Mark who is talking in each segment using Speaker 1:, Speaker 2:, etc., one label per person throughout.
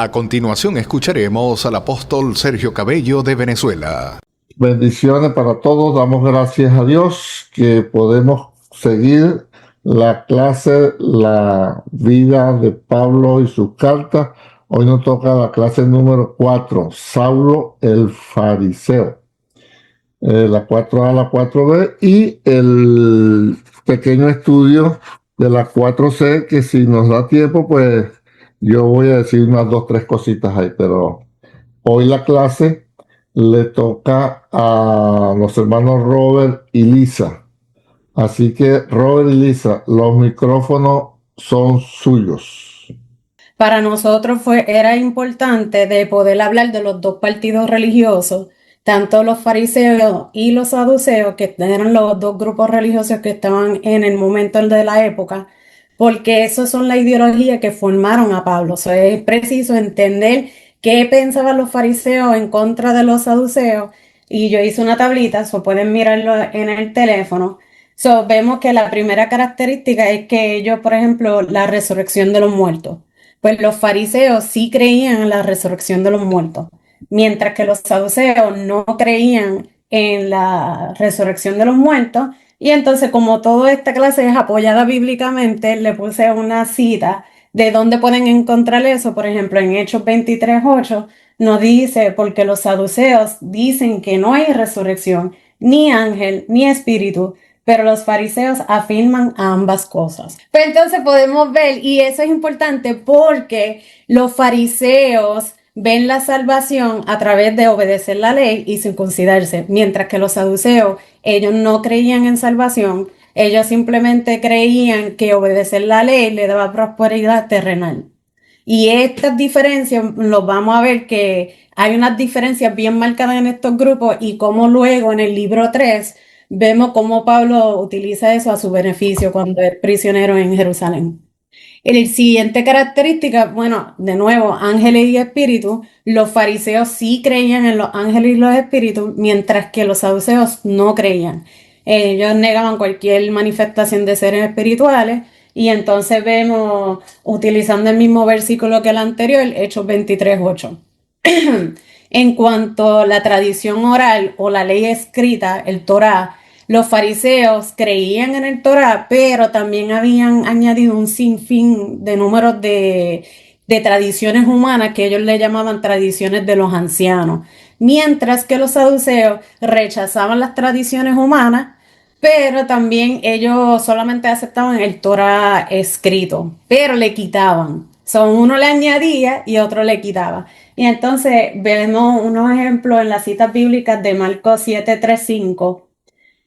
Speaker 1: A continuación escucharemos al apóstol Sergio Cabello de Venezuela.
Speaker 2: Bendiciones para todos. Damos gracias a Dios que podemos seguir la clase, la vida de Pablo y sus cartas. Hoy nos toca la clase número 4, Saulo el fariseo. La 4A, la 4B y el pequeño estudio de la 4C, que si nos da tiempo, pues yo voy a decir unas 2, 3 cositas ahí, pero hoy la clase le toca a los hermanos Robert y Lisa. Así que, Robert y Lisa, los micrófonos son suyos.
Speaker 3: Para nosotros era importante de poder hablar de los dos partidos religiosos, tanto los fariseos y los saduceos, que eran los dos grupos religiosos que estaban en el momento de la época, porque esos son la ideología que formaron a Pablo. Es preciso entender qué pensaban los fariseos en contra de los saduceos, y yo hice una tablita, pueden mirarlo en el teléfono. Vemos que la primera característica es que ellos, por ejemplo, la resurrección de los muertos. Pues los fariseos sí creían en la resurrección de los muertos, mientras que los saduceos no creían en la resurrección de los muertos. Y entonces, como toda esta clase es apoyada bíblicamente, le puse una cita de dónde pueden encontrar eso. Por ejemplo, en Hechos 23:8 nos dice, porque los saduceos dicen que no hay resurrección, ni ángel, ni espíritu, pero los fariseos afirman ambas cosas. Pues entonces podemos ver, y eso es importante porque los fariseos ven la salvación a través de obedecer la ley y circuncidarse, mientras que los saduceos, ellos no creían en salvación, ellos simplemente creían que obedecer la ley le daba prosperidad terrenal. Y estas diferencias, los vamos a ver que hay unas diferencias bien marcadas en estos grupos, y como luego en el libro 3 vemos cómo Pablo utiliza eso a su beneficio cuando es prisionero en Jerusalén. La siguiente característica, bueno, de nuevo, ángeles y espíritus. Los fariseos sí creían en los ángeles y los espíritus, mientras que los saduceos no creían. Ellos negaban cualquier manifestación de seres espirituales. Y entonces vemos, utilizando el mismo versículo que el anterior, Hechos 23:8. En cuanto a la tradición oral o la ley escrita, el Torá, los fariseos creían en el Torá, pero también habían añadido un sinfín de números de tradiciones humanas que ellos le llamaban tradiciones de los ancianos, mientras que los saduceos rechazaban las tradiciones humanas, pero también ellos solamente aceptaban el Torá escrito, pero le quitaban. Uno le añadía y otro le quitaba. Y entonces vemos unos ejemplos en las citas bíblicas de Marcos 7:3-5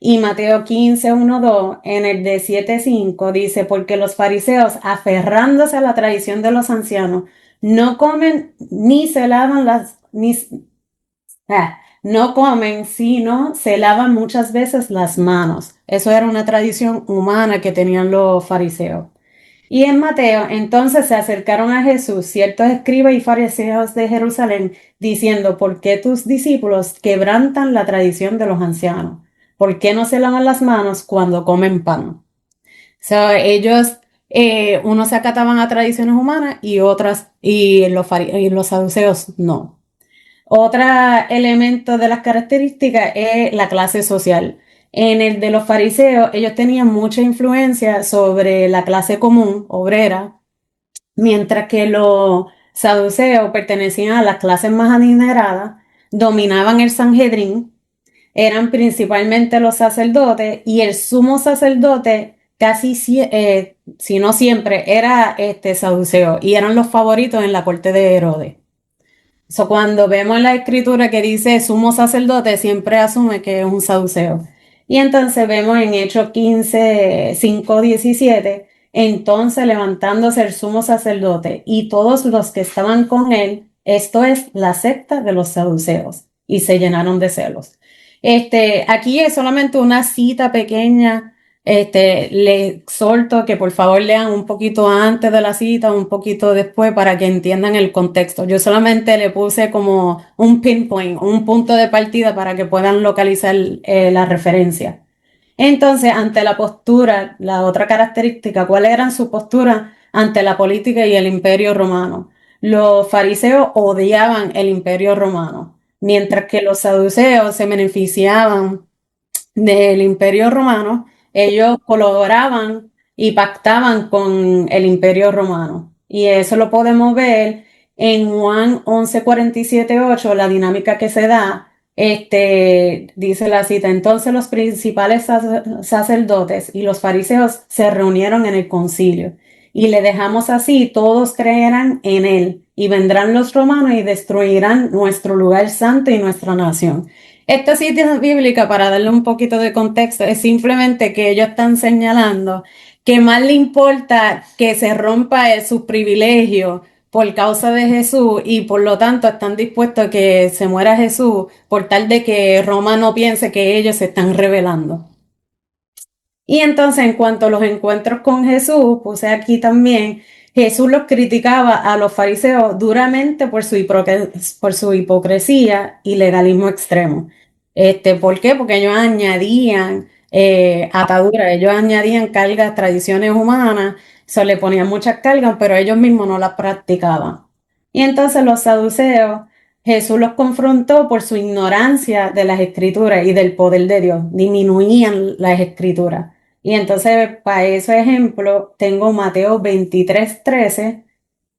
Speaker 3: y Mateo 15:1-2. En el de 7:5 dice, porque los fariseos, aferrándose a la tradición de los ancianos, no comen ni se lavan no comen, sino se lavan muchas veces las manos. Eso era una tradición humana que tenían los fariseos. Y en Mateo, entonces se acercaron a Jesús ciertos escribas y fariseos de Jerusalén, diciendo, ¿por qué tus discípulos quebrantan la tradición de los ancianos? ¿Por qué no se lavan las manos cuando comen pan? Ellos, unos se acataban a tradiciones humanas y los saduceos no. Otro elemento de las características es la clase social. En el de los fariseos, ellos tenían mucha influencia sobre la clase común, obrera, mientras que los saduceos pertenecían a las clases más adineradas, dominaban el Sanhedrín, eran principalmente los sacerdotes, y el sumo sacerdote casi, si no siempre, era saduceo, y eran los favoritos en la corte de Herodes. Cuando vemos la escritura que dice sumo sacerdote, siempre asume que es un saduceo. Y entonces vemos en Hechos 15:5-17, entonces levantándose el sumo sacerdote y todos los que estaban con él, esto es la secta de los saduceos, y se llenaron de celos. Aquí es solamente una cita pequeña. Le exhorto que por favor lean un poquito antes de la cita, un poquito después, para que entiendan el contexto. Yo solamente le puse como un pinpoint, un punto de partida para que puedan localizar la referencia. Entonces, ante la postura, la otra característica, ¿cuál era su postura ante la política y el imperio romano? los fariseos odiaban el imperio romano, mientras que los saduceos se beneficiaban del imperio romano, ellos colaboraban y pactaban con el imperio romano. Y eso lo podemos ver en Juan 11:47-8, la dinámica que se da. Dice la cita, entonces los principales sacerdotes y los fariseos se reunieron en el concilio y le dejamos así, todos creerán en él y vendrán los romanos y destruirán nuestro lugar santo y nuestra nación. Esta cita bíblica, para darle un poquito de contexto, es simplemente que ellos están señalando que más le importa que se rompa su privilegio por causa de Jesús y por lo tanto están dispuestos a que se muera Jesús por tal de que Roma no piense que ellos se están rebelando. Y entonces, en cuanto a los encuentros con Jesús, puse aquí también, Jesús los criticaba a los fariseos duramente por su hipocresía y legalismo extremo. ¿Por qué? Porque ellos añadían ataduras, ellos añadían cargas, tradiciones humanas, se le ponían muchas cargas, pero ellos mismos no las practicaban. Y entonces los saduceos, Jesús los confrontó por su ignorancia de las escrituras y del poder de Dios, disminuían las escrituras. Y entonces, para ese ejemplo, tengo Mateo 23:13,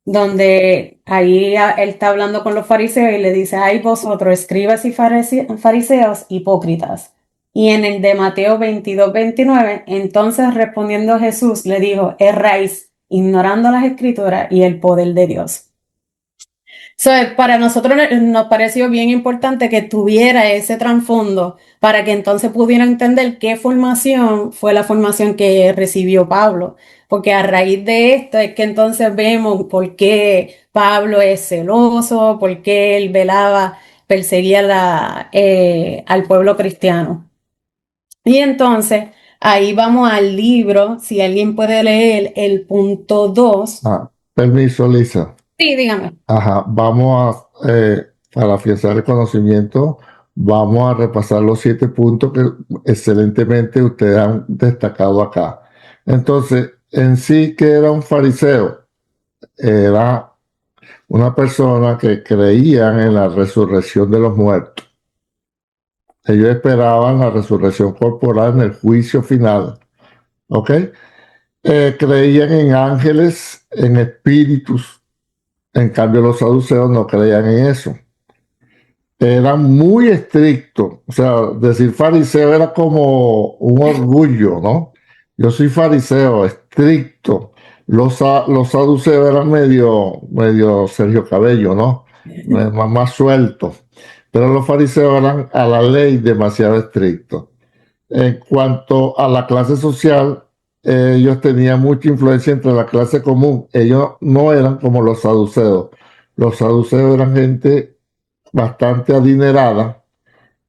Speaker 3: donde ahí él está hablando con los fariseos y le dice, ay vosotros, escribas y fariseos hipócritas. Y en el de Mateo 22:29, entonces respondiendo Jesús le dijo, erráis, ignorando las escrituras y el poder de Dios. Para nosotros nos pareció bien importante que tuviera ese trasfondo para que entonces pudiera entender qué formación fue la formación que recibió Pablo, porque a raíz de esto es que entonces vemos por qué Pablo es celoso, por qué él perseguía al pueblo cristiano. Y entonces ahí vamos al libro, si alguien puede leer el punto 2.
Speaker 2: Permiso, Lisa.
Speaker 3: Sí, dígame.
Speaker 2: Ajá, para afianzar el conocimiento, vamos a repasar los 7 puntos que excelentemente ustedes han destacado acá. Entonces, en sí, ¿qué era un fariseo? Era una persona que creían en la resurrección de los muertos. Ellos esperaban la resurrección corporal en el juicio final. ¿Ok? Creían en ángeles, en espíritus. En cambio, los saduceos no creían en eso. Eran muy estrictos. O sea, decir fariseo era como un orgullo, ¿no? Yo soy fariseo, estricto. Los saduceos eran medio Sergio Cabello, ¿no? Más sueltos. Pero los fariseos eran a la ley demasiado estrictos. En cuanto a la clase social, ellos tenían mucha influencia entre la clase común. Ellos no eran como los saduceos. Los saduceos eran gente bastante adinerada,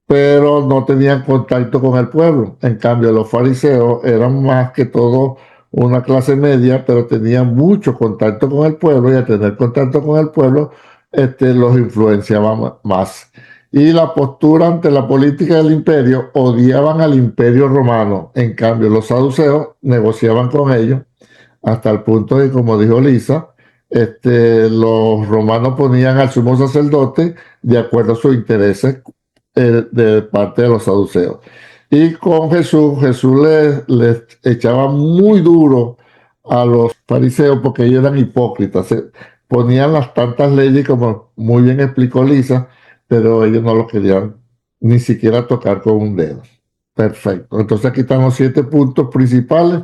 Speaker 2: pero no tenían contacto con el pueblo. En cambio, los fariseos eran más que todo una clase media, pero tenían mucho contacto con el pueblo y al tener contacto con el pueblo, los influenciaban más. Y la postura ante la política del imperio, odiaban al imperio romano. En cambio, los saduceos negociaban con ellos hasta el punto de, como dijo Lisa, los romanos ponían al sumo sacerdote de acuerdo a sus intereses de parte de los saduceos. Y con Jesús les echaba muy duro a los fariseos porque ellos eran hipócritas. Ponían las tantas leyes, como muy bien explicó Lisa, pero ellos no lo querían ni siquiera tocar con un dedo. Perfecto. Entonces aquí están los 7 puntos principales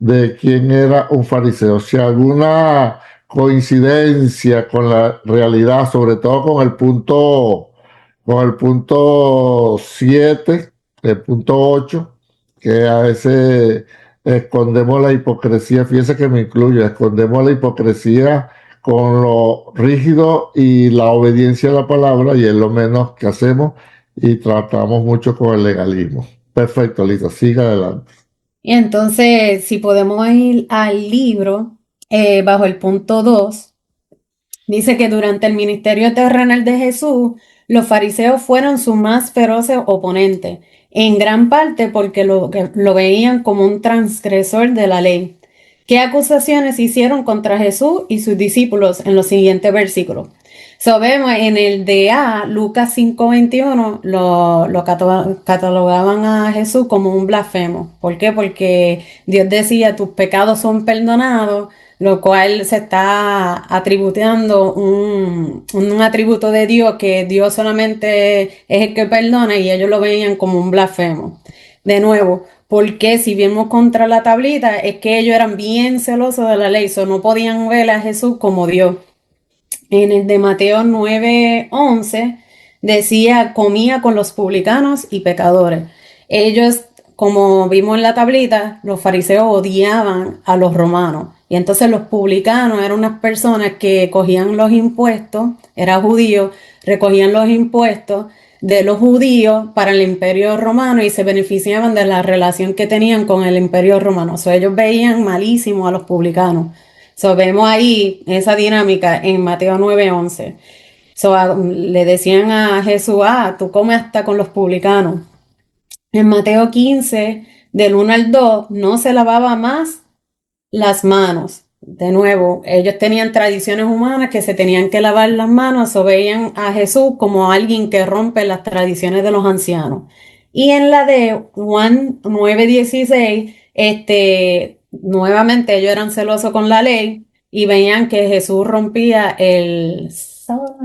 Speaker 2: de quién era un fariseo. Si alguna coincidencia con la realidad, sobre todo con el punto 7, el punto 8, que a veces escondemos la hipocresía, fíjese que me incluyo, escondemos la hipocresía con lo rígido y la obediencia a la palabra, y es lo menos que hacemos, y tratamos mucho con el legalismo. Perfecto, Lisa, siga adelante.
Speaker 3: Y entonces, si podemos ir al libro, bajo el punto 2, dice que durante el ministerio terrenal de Jesús, los fariseos fueron sus más feroces oponentes, en gran parte porque lo veían como un transgresor de la ley. ¿Qué acusaciones hicieron contra Jesús y sus discípulos en los siguientes versículos? So, vemos en el de Lucas 5:21, lo catalogaban a Jesús como un blasfemo. ¿Por qué? Porque Dios decía, tus pecados son perdonados, lo cual se está atributando un atributo de Dios, que Dios solamente es el que perdona, y ellos lo veían como un blasfemo. De nuevo, porque si vemos contra la tablita, es que ellos eran bien celosos de la ley, no podían ver a Jesús como Dios. En el de Mateo 9:11 decía, comía con los publicanos y pecadores. Ellos, como vimos en la tablita, los fariseos odiaban a los romanos. Y entonces los publicanos eran unas personas que cogían los impuestos, eran judíos, recogían los impuestos de los judíos para el imperio romano y se beneficiaban de la relación que tenían con el imperio romano. Ellos veían malísimo a los publicanos. Vemos ahí esa dinámica en Mateo 9:11. Le decían a Jesús, tú comes hasta con los publicanos. En Mateo 15, del 1 al 2, no se lavaba más las manos. De nuevo, ellos tenían tradiciones humanas que se tenían que lavar las manos, o veían a Jesús como alguien que rompe las tradiciones de los ancianos. Y en la de Juan 9:16, nuevamente ellos eran celosos con la ley y veían que Jesús rompía el sábado.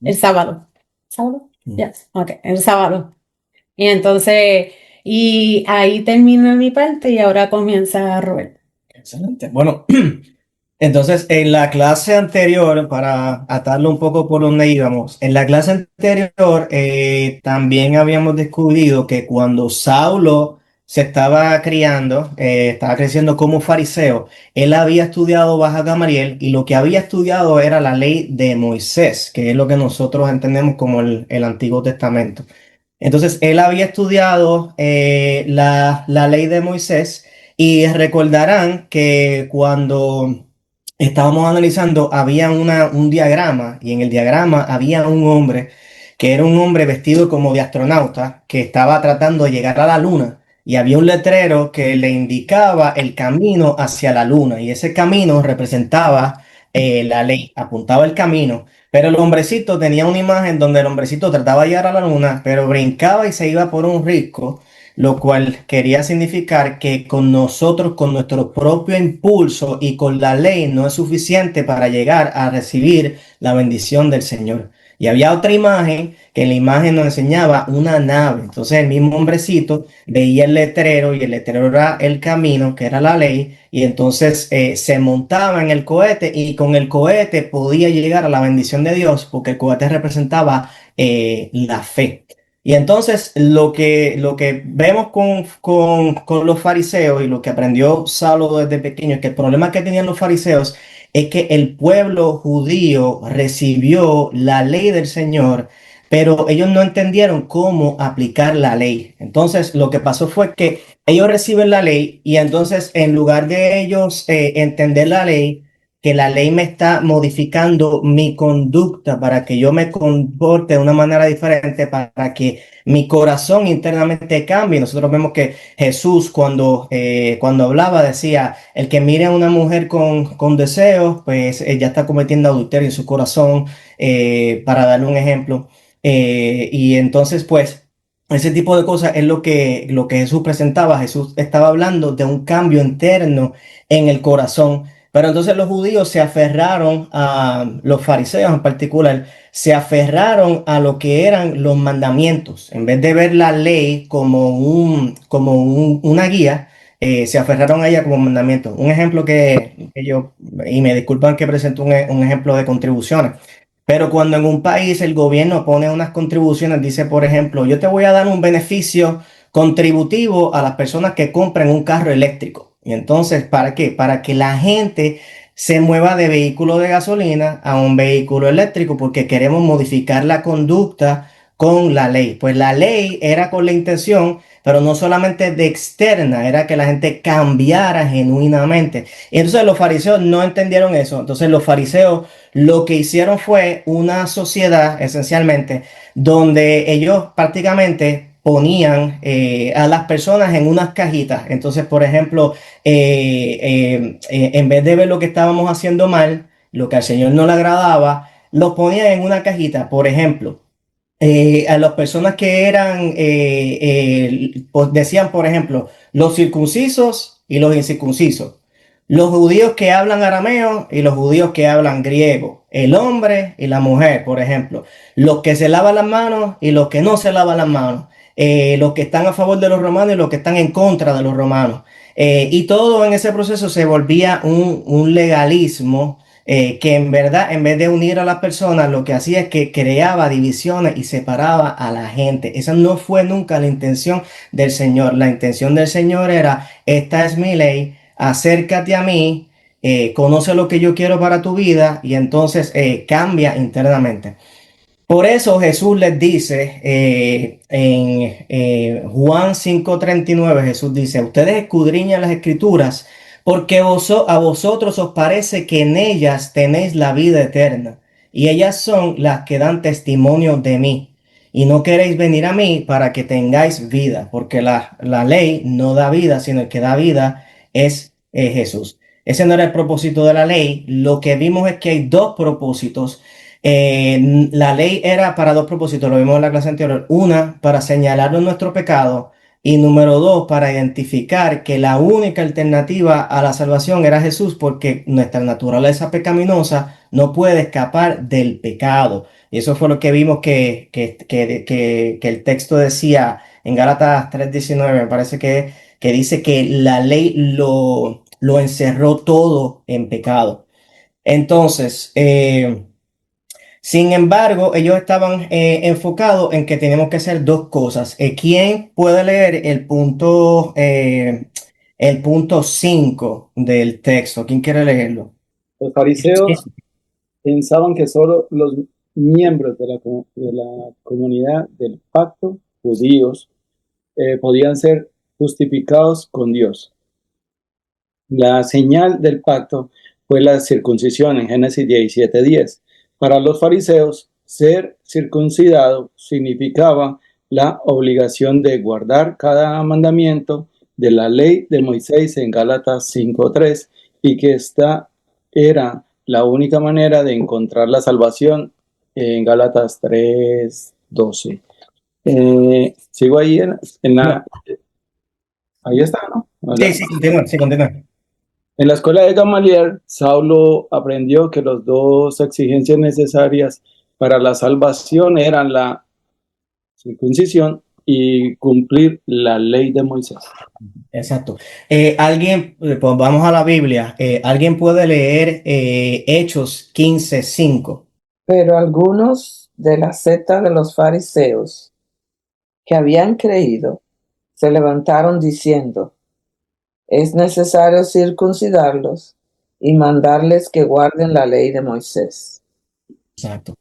Speaker 3: El sábado. ¿Sábado? Yes. Okay, el sábado. Y entonces, y ahí termina mi parte y ahora comienza Robert.
Speaker 4: Excelente. Bueno, entonces en la clase anterior, para atarlo un poco por donde íbamos, en la clase anterior también habíamos descubierto que cuando Saulo se estaba criando, estaba creciendo como fariseo, él había estudiado bajo Gamaliel y lo que había estudiado era la ley de Moisés, que es lo que nosotros entendemos como el Antiguo Testamento. Entonces, él había estudiado la ley de Moisés y recordarán que cuando estábamos analizando había un diagrama y en el diagrama había un hombre que era un hombre vestido como de astronauta que estaba tratando de llegar a la luna y había un letrero que le indicaba el camino hacia la luna y ese camino representaba la ley, apuntaba el camino. Pero el hombrecito tenía una imagen donde el hombrecito trataba de llegar a la luna, pero brincaba y se iba por un risco, lo cual quería significar que con nosotros, con nuestro propio impulso y con la ley, no es suficiente para llegar a recibir la bendición del Señor. Y había otra imagen, que en la imagen nos enseñaba una nave. Entonces el mismo hombrecito veía el letrero y el letrero era el camino, que era la ley, y entonces se montaba en el cohete y con el cohete podía llegar a la bendición de Dios porque el cohete representaba la fe. Y entonces lo que vemos con los fariseos y lo que aprendió Saulo desde pequeño es que el problema que tenían los fariseos es que el pueblo judío recibió la ley del Señor, pero ellos no entendieron cómo aplicar la ley. Entonces, lo que pasó fue que ellos reciben la ley y entonces en lugar de ellos entender la ley, que la ley me está modificando mi conducta para que yo me comporte de una manera diferente, para que mi corazón internamente cambie. Nosotros vemos que Jesús cuando hablaba decía, el que mire a una mujer con deseos, pues ya está cometiendo adulterio en su corazón, para darle un ejemplo. Y entonces, pues, ese tipo de cosas es lo que Jesús presentaba. Jesús estaba hablando de un cambio interno en el corazón. Pero entonces los judíos se aferraron los fariseos en particular, se aferraron a lo que eran los mandamientos. En vez de ver la ley como una guía, se aferraron a ella como mandamiento. Un ejemplo que yo, y me disculpan que presento un ejemplo de contribuciones. Pero cuando en un país el gobierno pone unas contribuciones, dice, por ejemplo, yo te voy a dar un beneficio contributivo a las personas que compren un carro eléctrico. Y entonces, ¿para qué? Para que la gente se mueva de vehículo de gasolina a un vehículo eléctrico, porque queremos modificar la conducta con la ley. Pues la ley era con la intención, pero no solamente de externa, era que la gente cambiara genuinamente. Y entonces los fariseos no entendieron eso. Entonces los fariseos lo que hicieron fue una sociedad, esencialmente, donde ellos prácticamente ponían a las personas en unas cajitas. Entonces, por ejemplo, en vez de ver lo que estábamos haciendo mal, lo que al Señor no le agradaba, lo ponían en una cajita. Por ejemplo, a las personas que eran, pues decían, por ejemplo, los circuncisos y los incircuncisos, los judíos que hablan arameo y los judíos que hablan griego, el hombre y la mujer, por ejemplo, los que se lavan las manos y los que no se lavan las manos, los que están a favor de los romanos y los que están en contra de los romanos. Y todo en ese proceso se volvía un legalismo que en verdad, en vez de unir a las personas, lo que hacía es que creaba divisiones y separaba a la gente. Esa no fue nunca la intención del Señor. La intención del Señor era, esta es mi ley, acércate a mí, conoce lo que yo quiero para tu vida y entonces cambia internamente. Por eso Jesús les dice en Juan 5:39, Jesús dice, ustedes escudriñan las escrituras porque a vosotros os parece que en ellas tenéis la vida eterna y ellas son las que dan testimonio de mí. Y no queréis venir a mí para que tengáis vida, porque la ley no da vida, sino el que da vida es Jesús. Ese no era el propósito de la ley. Lo que vimos es que hay dos propósitos. La ley era para dos propósitos, lo vimos en la clase anterior. Una, para señalarnos nuestro pecado. Y número dos, para identificar que la única alternativa a la salvación era Jesús, porque nuestra naturaleza pecaminosa no puede escapar del pecado. Y eso fue lo que vimos que el texto decía en Gálatas 3:19, me parece que dice que la ley lo encerró todo en pecado. Entonces, sin embargo, ellos estaban enfocados en que tenemos que hacer dos cosas. ¿Quién puede leer el punto 5 del texto? ¿Quién quiere leerlo?
Speaker 5: Los fariseos pensaban que solo los miembros de la comunidad del pacto, judíos, podían ser justificados con Dios. La señal del pacto fue la circuncisión en Génesis 17:10. Para los fariseos, ser circuncidado significaba la obligación de guardar cada mandamiento de la ley de Moisés en Gálatas 5:3 y que esta era la única manera de encontrar la salvación en Gálatas 3:12. Sigo ahí ahí está, ¿no?
Speaker 4: Sí, continúa.
Speaker 5: En la escuela de Gamaliel, Saulo aprendió que las dos exigencias necesarias para la salvación eran la circuncisión y cumplir la ley de Moisés.
Speaker 4: Exacto. Pues vamos a la Biblia. ¿Alguien puede leer Hechos 15:5?
Speaker 6: Pero algunos de la secta de los fariseos que habían creído se levantaron diciendo, es necesario circuncidarlos y mandarles que guarden la ley de Moisés.
Speaker 4: Exacto.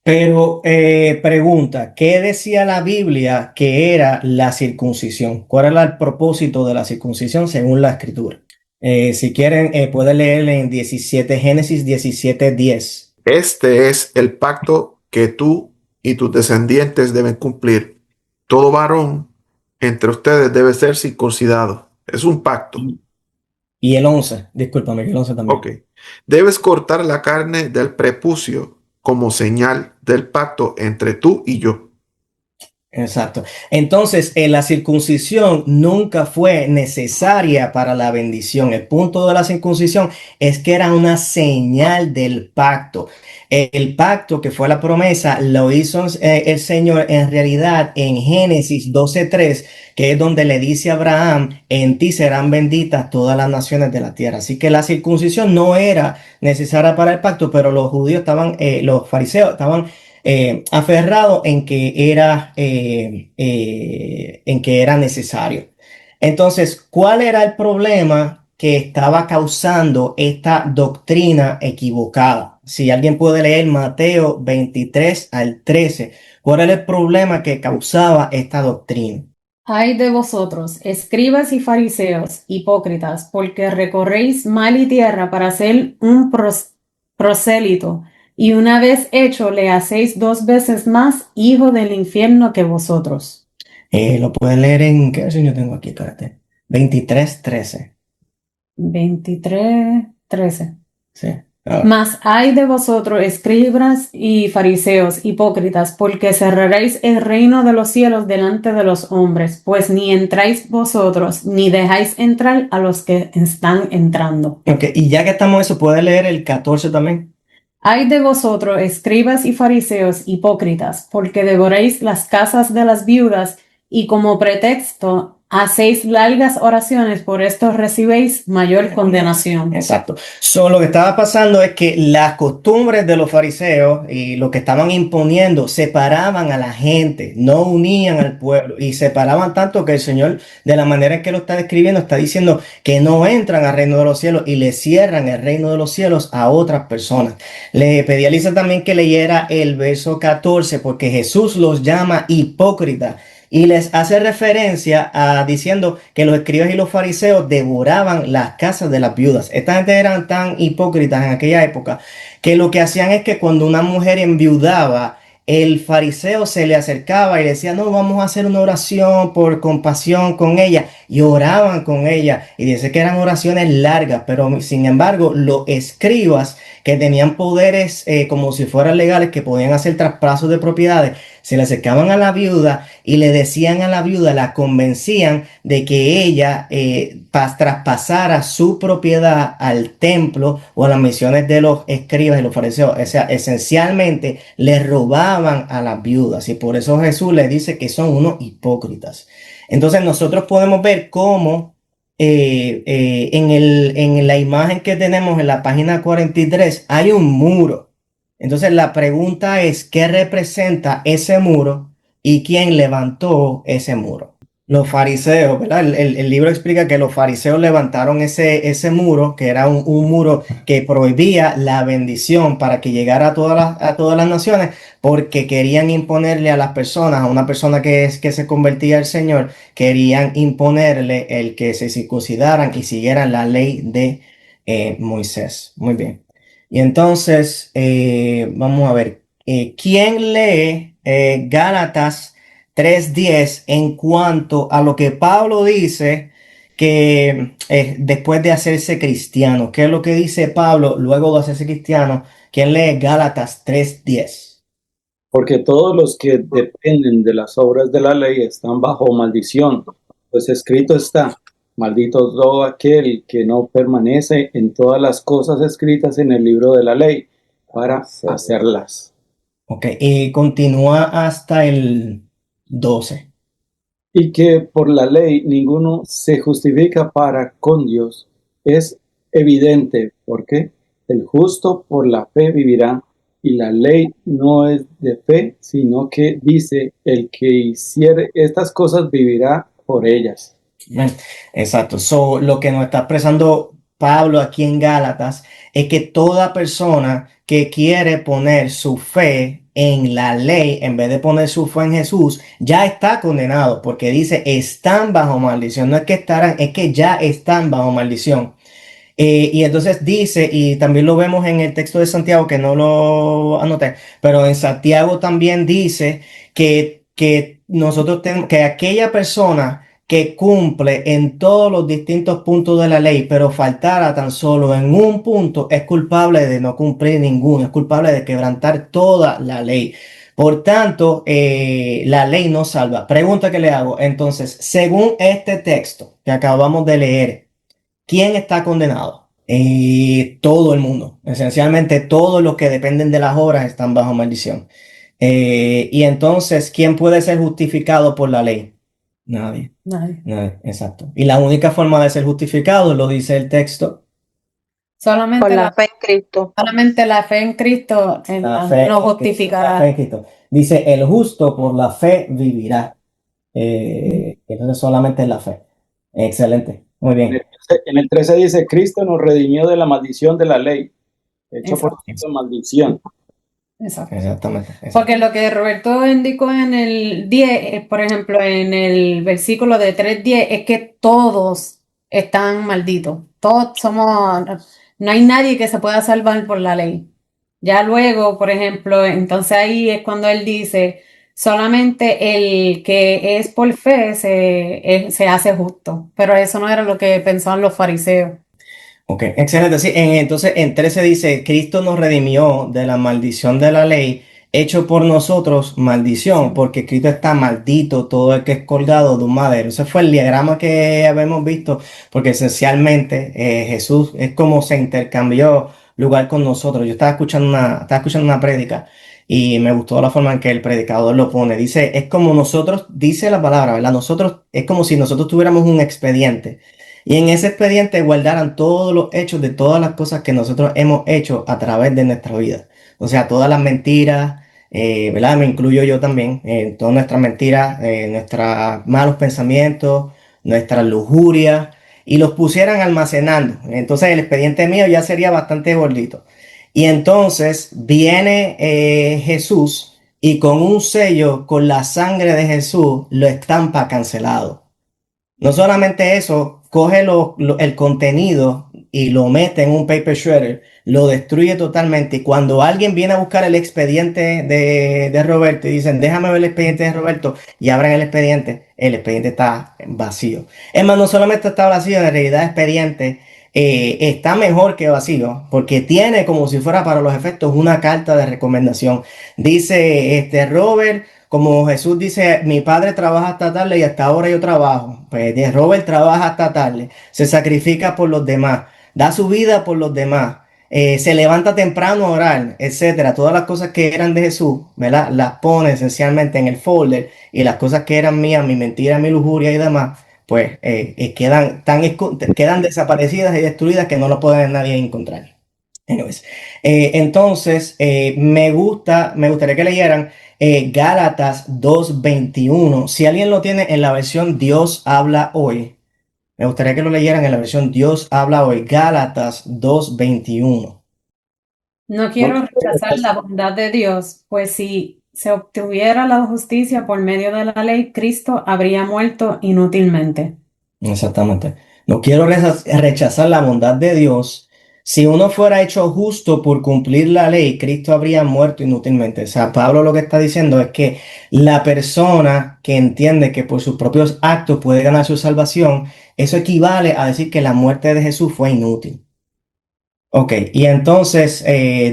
Speaker 4: Pero pregunta, ¿qué decía la Biblia que era la circuncisión? ¿Cuál era el propósito de la circuncisión según la Escritura? Si quieren, pueden leer en Génesis 17:10.
Speaker 7: Este es el pacto que tú y tus descendientes deben cumplir. Todo varón entre ustedes debe ser circuncidado. Es un pacto.
Speaker 4: Y el 11, discúlpame, el 11 también.
Speaker 7: Ok. Debes cortar la carne del prepucio como señal del pacto entre tú y yo.
Speaker 4: Exacto. Entonces, la circuncisión nunca fue necesaria para la bendición. El punto de la circuncisión es que era una señal del pacto. El pacto que fue la promesa lo hizo el Señor en realidad en Génesis 12:3, que es donde le dice a Abraham, en ti serán benditas todas las naciones de la tierra. Así que la circuncisión no era necesaria para el pacto, pero los judíos los fariseos estaban aferrado en que era necesario. Entonces, ¿cuál era el problema que estaba causando esta doctrina equivocada? Si alguien puede leer Mateo 23-13, ¿cuál era el problema que causaba esta doctrina?
Speaker 3: Ay de vosotros, escribas y fariseos, hipócritas, porque recorréis mar y tierra para ser un prosélito, y una vez hecho le hacéis 2 veces más hijo del infierno que vosotros.
Speaker 4: Lo puedes leer en, ¿qué versión yo tengo aquí? Espérate. 23:13.
Speaker 3: 23:13.
Speaker 4: Sí. Ah,
Speaker 3: Mas hay de vosotros, escribas y fariseos, hipócritas, porque cerraréis el reino de los cielos delante de los hombres, pues ni entráis vosotros, ni dejáis entrar a los que están entrando.
Speaker 4: ok, y ya que estamos en eso, puedes leer el 14 también.
Speaker 3: Hay de vosotros, escribas y fariseos, hipócritas, porque devoráis las casas de las viudas, y como pretexto hacéis largas oraciones, por esto recibéis mayor condenación.
Speaker 4: Exacto. Lo que estaba pasando es que las costumbres de los fariseos y lo que estaban imponiendo separaban a la gente, no unían al pueblo y separaban tanto que el Señor, de la manera en que lo está describiendo, está diciendo que no entran al reino de los cielos y le cierran el reino de los cielos a otras personas. Le pedí a Lisa también que leyera el verso 14 porque Jesús los llama hipócritas. Y les hace referencia a diciendo que los escribas y los fariseos devoraban las casas de las viudas. Esta gente eran tan hipócritas en aquella época que lo que hacían es que cuando una mujer enviudaba, el fariseo se le acercaba y le decía, no, vamos a hacer una oración por compasión con ella. Y oraban con ella. Y dice que eran oraciones largas, pero sin embargo, los escribas que tenían poderes como si fueran legales, que podían hacer traspasos de propiedades, se le acercaban a la viuda y le decían a la viuda, la convencían de que ella traspasara su propiedad al templo o a las misiones de los escribas y los fariseos. O sea, esencialmente le robaban a las viudas y por eso Jesús les dice que son unos hipócritas. Entonces nosotros podemos ver cómo en la imagen que tenemos en la página 43 hay un muro. Entonces la pregunta es, ¿qué representa ese muro y quién levantó ese muro? Los fariseos, ¿verdad? El libro explica que los fariseos levantaron ese muro, que era un muro que prohibía la bendición para que llegara a todas las naciones, porque querían imponerle a las personas, a una persona que se convertía al Señor, querían imponerle el que se circuncidaran y siguieran la ley de Moisés. Muy bien. Y entonces, vamos a ver, ¿quién lee Gálatas 3:10 en cuanto a lo que Pablo dice que después de hacerse cristiano? ¿Qué es lo que dice Pablo luego de hacerse cristiano? ¿Quién lee Gálatas 3:10?
Speaker 5: Porque todos los que dependen de las obras de la ley están bajo maldición, pues escrito está, maldito todo aquel que no permanece en todas las cosas escritas en el libro de la ley para hacerlas.
Speaker 4: Ok, y continúa hasta el 12.
Speaker 5: Y que por la ley ninguno se justifica para con Dios, es evidente, porque el justo por la fe vivirá, y la ley no es de fe, sino que dice, el que hiciere estas cosas vivirá por ellas.
Speaker 4: Exacto. Lo que nos está expresando Pablo aquí en Gálatas es que toda persona que quiere poner su fe en la ley en vez de poner su fe en Jesús ya está condenado porque dice están bajo maldición. No es que estarán, es que ya están bajo maldición. Y entonces dice, y también lo vemos en el texto de Santiago, que no lo anoté, pero en Santiago también dice que nosotros tenemos, que aquella persona que cumple en todos los distintos puntos de la ley, pero faltara tan solo en un punto, es culpable de no cumplir ninguno, es culpable de quebrantar toda la ley. Por tanto, la ley no salva. Pregunta que le hago, entonces, según este texto que acabamos de leer, ¿quién está condenado? Todo el mundo. Esencialmente todos los que dependen de las obras están bajo maldición. Y entonces, ¿quién puede ser justificado por la ley? Nadie.
Speaker 3: Nadie.
Speaker 4: Nadie. Exacto. Y la única forma de ser justificado, lo dice el texto,
Speaker 3: Solamente
Speaker 8: Por la
Speaker 3: la,
Speaker 8: fe en Cristo.
Speaker 3: solamente la fe en Cristo
Speaker 4: la fe,
Speaker 3: nos
Speaker 4: la
Speaker 3: justificará.
Speaker 4: fe en Cristo. Dice, el justo por la fe vivirá. Entonces solamente la fe. Excelente. Muy bien.
Speaker 5: En el 13 dice, Cristo nos redimió de la maldición de la ley, hecho por
Speaker 3: Exacto.
Speaker 5: tanto maldición.
Speaker 3: Exacto.
Speaker 4: Exactamente.
Speaker 3: Porque lo que Roberto indicó en el 10, por ejemplo, en el versículo de 3:10, es que todos están malditos. Todos somos, no hay nadie que se pueda salvar por la ley. Ya luego, por ejemplo, entonces ahí es cuando él dice, Solamente el que es por fe se hace justo, pero eso no era lo que pensaban los fariseos.
Speaker 4: Ok, excelente. Sí, entonces en 13 dice, Cristo nos redimió de la maldición de la ley, hecho por nosotros maldición, porque Cristo está maldito todo el que es colgado de un madero. Ese fue el diagrama que habíamos visto, porque esencialmente Jesús es como se intercambió lugar con nosotros. Yo estaba escuchando una prédica y me gustó la forma en que el predicador lo pone. Dice, es como nosotros, dice la palabra, ¿verdad? Nosotros, es como si nosotros tuviéramos un expediente. Y en ese expediente guardaran todos los hechos de todas las cosas que nosotros hemos hecho a través de nuestra vida. O sea, todas las mentiras, ¿verdad? Me incluyo yo también, todas nuestras mentiras, nuestros malos pensamientos, nuestras lujurias, y los pusieran almacenando. Entonces el expediente mío ya sería bastante gordito. Y entonces viene Jesús y con un sello, con la sangre de Jesús, lo estampa cancelado. No solamente eso, coge el contenido y lo mete en un paper shredder, lo destruye totalmente. Y cuando alguien viene a buscar el expediente de Roberto y dicen, déjame ver el expediente de Roberto, y abren el expediente está vacío. Es más, no solamente está vacío, en realidad el expediente está mejor que vacío, porque tiene como si fuera para los efectos una carta de recomendación. Dice, Robert, como Jesús dice, mi padre trabaja hasta tarde y hasta ahora yo trabajo. Pues Robert trabaja hasta tarde, se sacrifica por los demás, da su vida por los demás, se levanta temprano a orar, etcétera. Todas las cosas que eran de Jesús, ¿verdad? Las pone esencialmente en el folder, y las cosas que eran mías, mi mentira, mi lujuria y demás, pues quedan desaparecidas y destruidas, que no lo puede nadie encontrar. Anyways, entonces, me gustaría que leyeran Gálatas 2:21. Si alguien lo tiene en la versión Dios habla hoy, me gustaría que lo leyeran en la versión Dios habla hoy, Gálatas 2:21.
Speaker 3: No quiero rechazar la bondad de Dios, pues si se obtuviera la justicia por medio de la ley, Cristo habría muerto inútilmente.
Speaker 4: Exactamente. No quiero rechazar la bondad de Dios. Si uno fuera hecho justo por cumplir la ley, Cristo habría muerto inútilmente. O sea, Pablo lo que está diciendo es que la persona que entiende que por sus propios actos puede ganar su salvación, eso equivale a decir que la muerte de Jesús fue inútil. Ok, y entonces,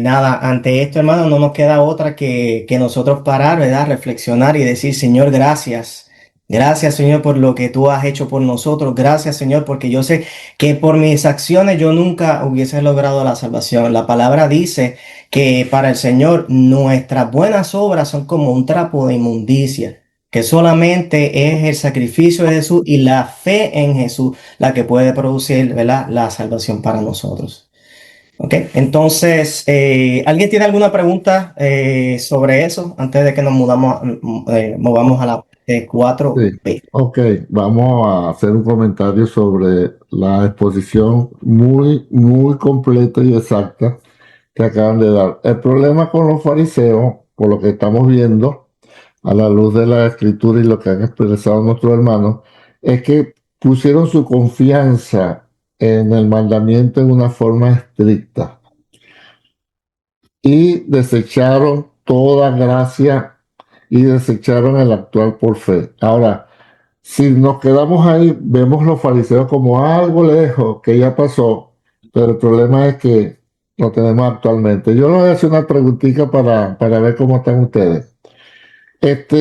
Speaker 4: nada, ante esto, hermano, no nos queda otra que nosotros parar, ¿verdad? Reflexionar y decir, Señor, gracias. Gracias, Señor, por lo que tú has hecho por nosotros. Gracias, Señor, porque yo sé que por mis acciones yo nunca hubiese logrado la salvación. La palabra dice que para el Señor nuestras buenas obras son como un trapo de inmundicia, que solamente es el sacrificio de Jesús y la fe en Jesús la que puede producir, ¿verdad?, la salvación para nosotros. Ok, entonces, ¿alguien tiene alguna pregunta sobre eso antes de que nos movamos a la parte
Speaker 2: Sí,
Speaker 4: 4B?
Speaker 2: ok, vamos a hacer un comentario sobre la exposición muy completa y exacta que acaban de dar. El problema con los fariseos, por lo que estamos viendo, a la luz de la escritura y lo que han expresado nuestros hermanos, es que pusieron su confianza en el mandamiento en una forma estricta y desecharon toda gracia y desecharon el actual por fe. Ahora, si nos quedamos ahí, vemos los fariseos como algo lejos, que ya pasó, pero el problema es que lo tenemos actualmente. Yo les voy a hacer una preguntita para ver cómo están ustedes.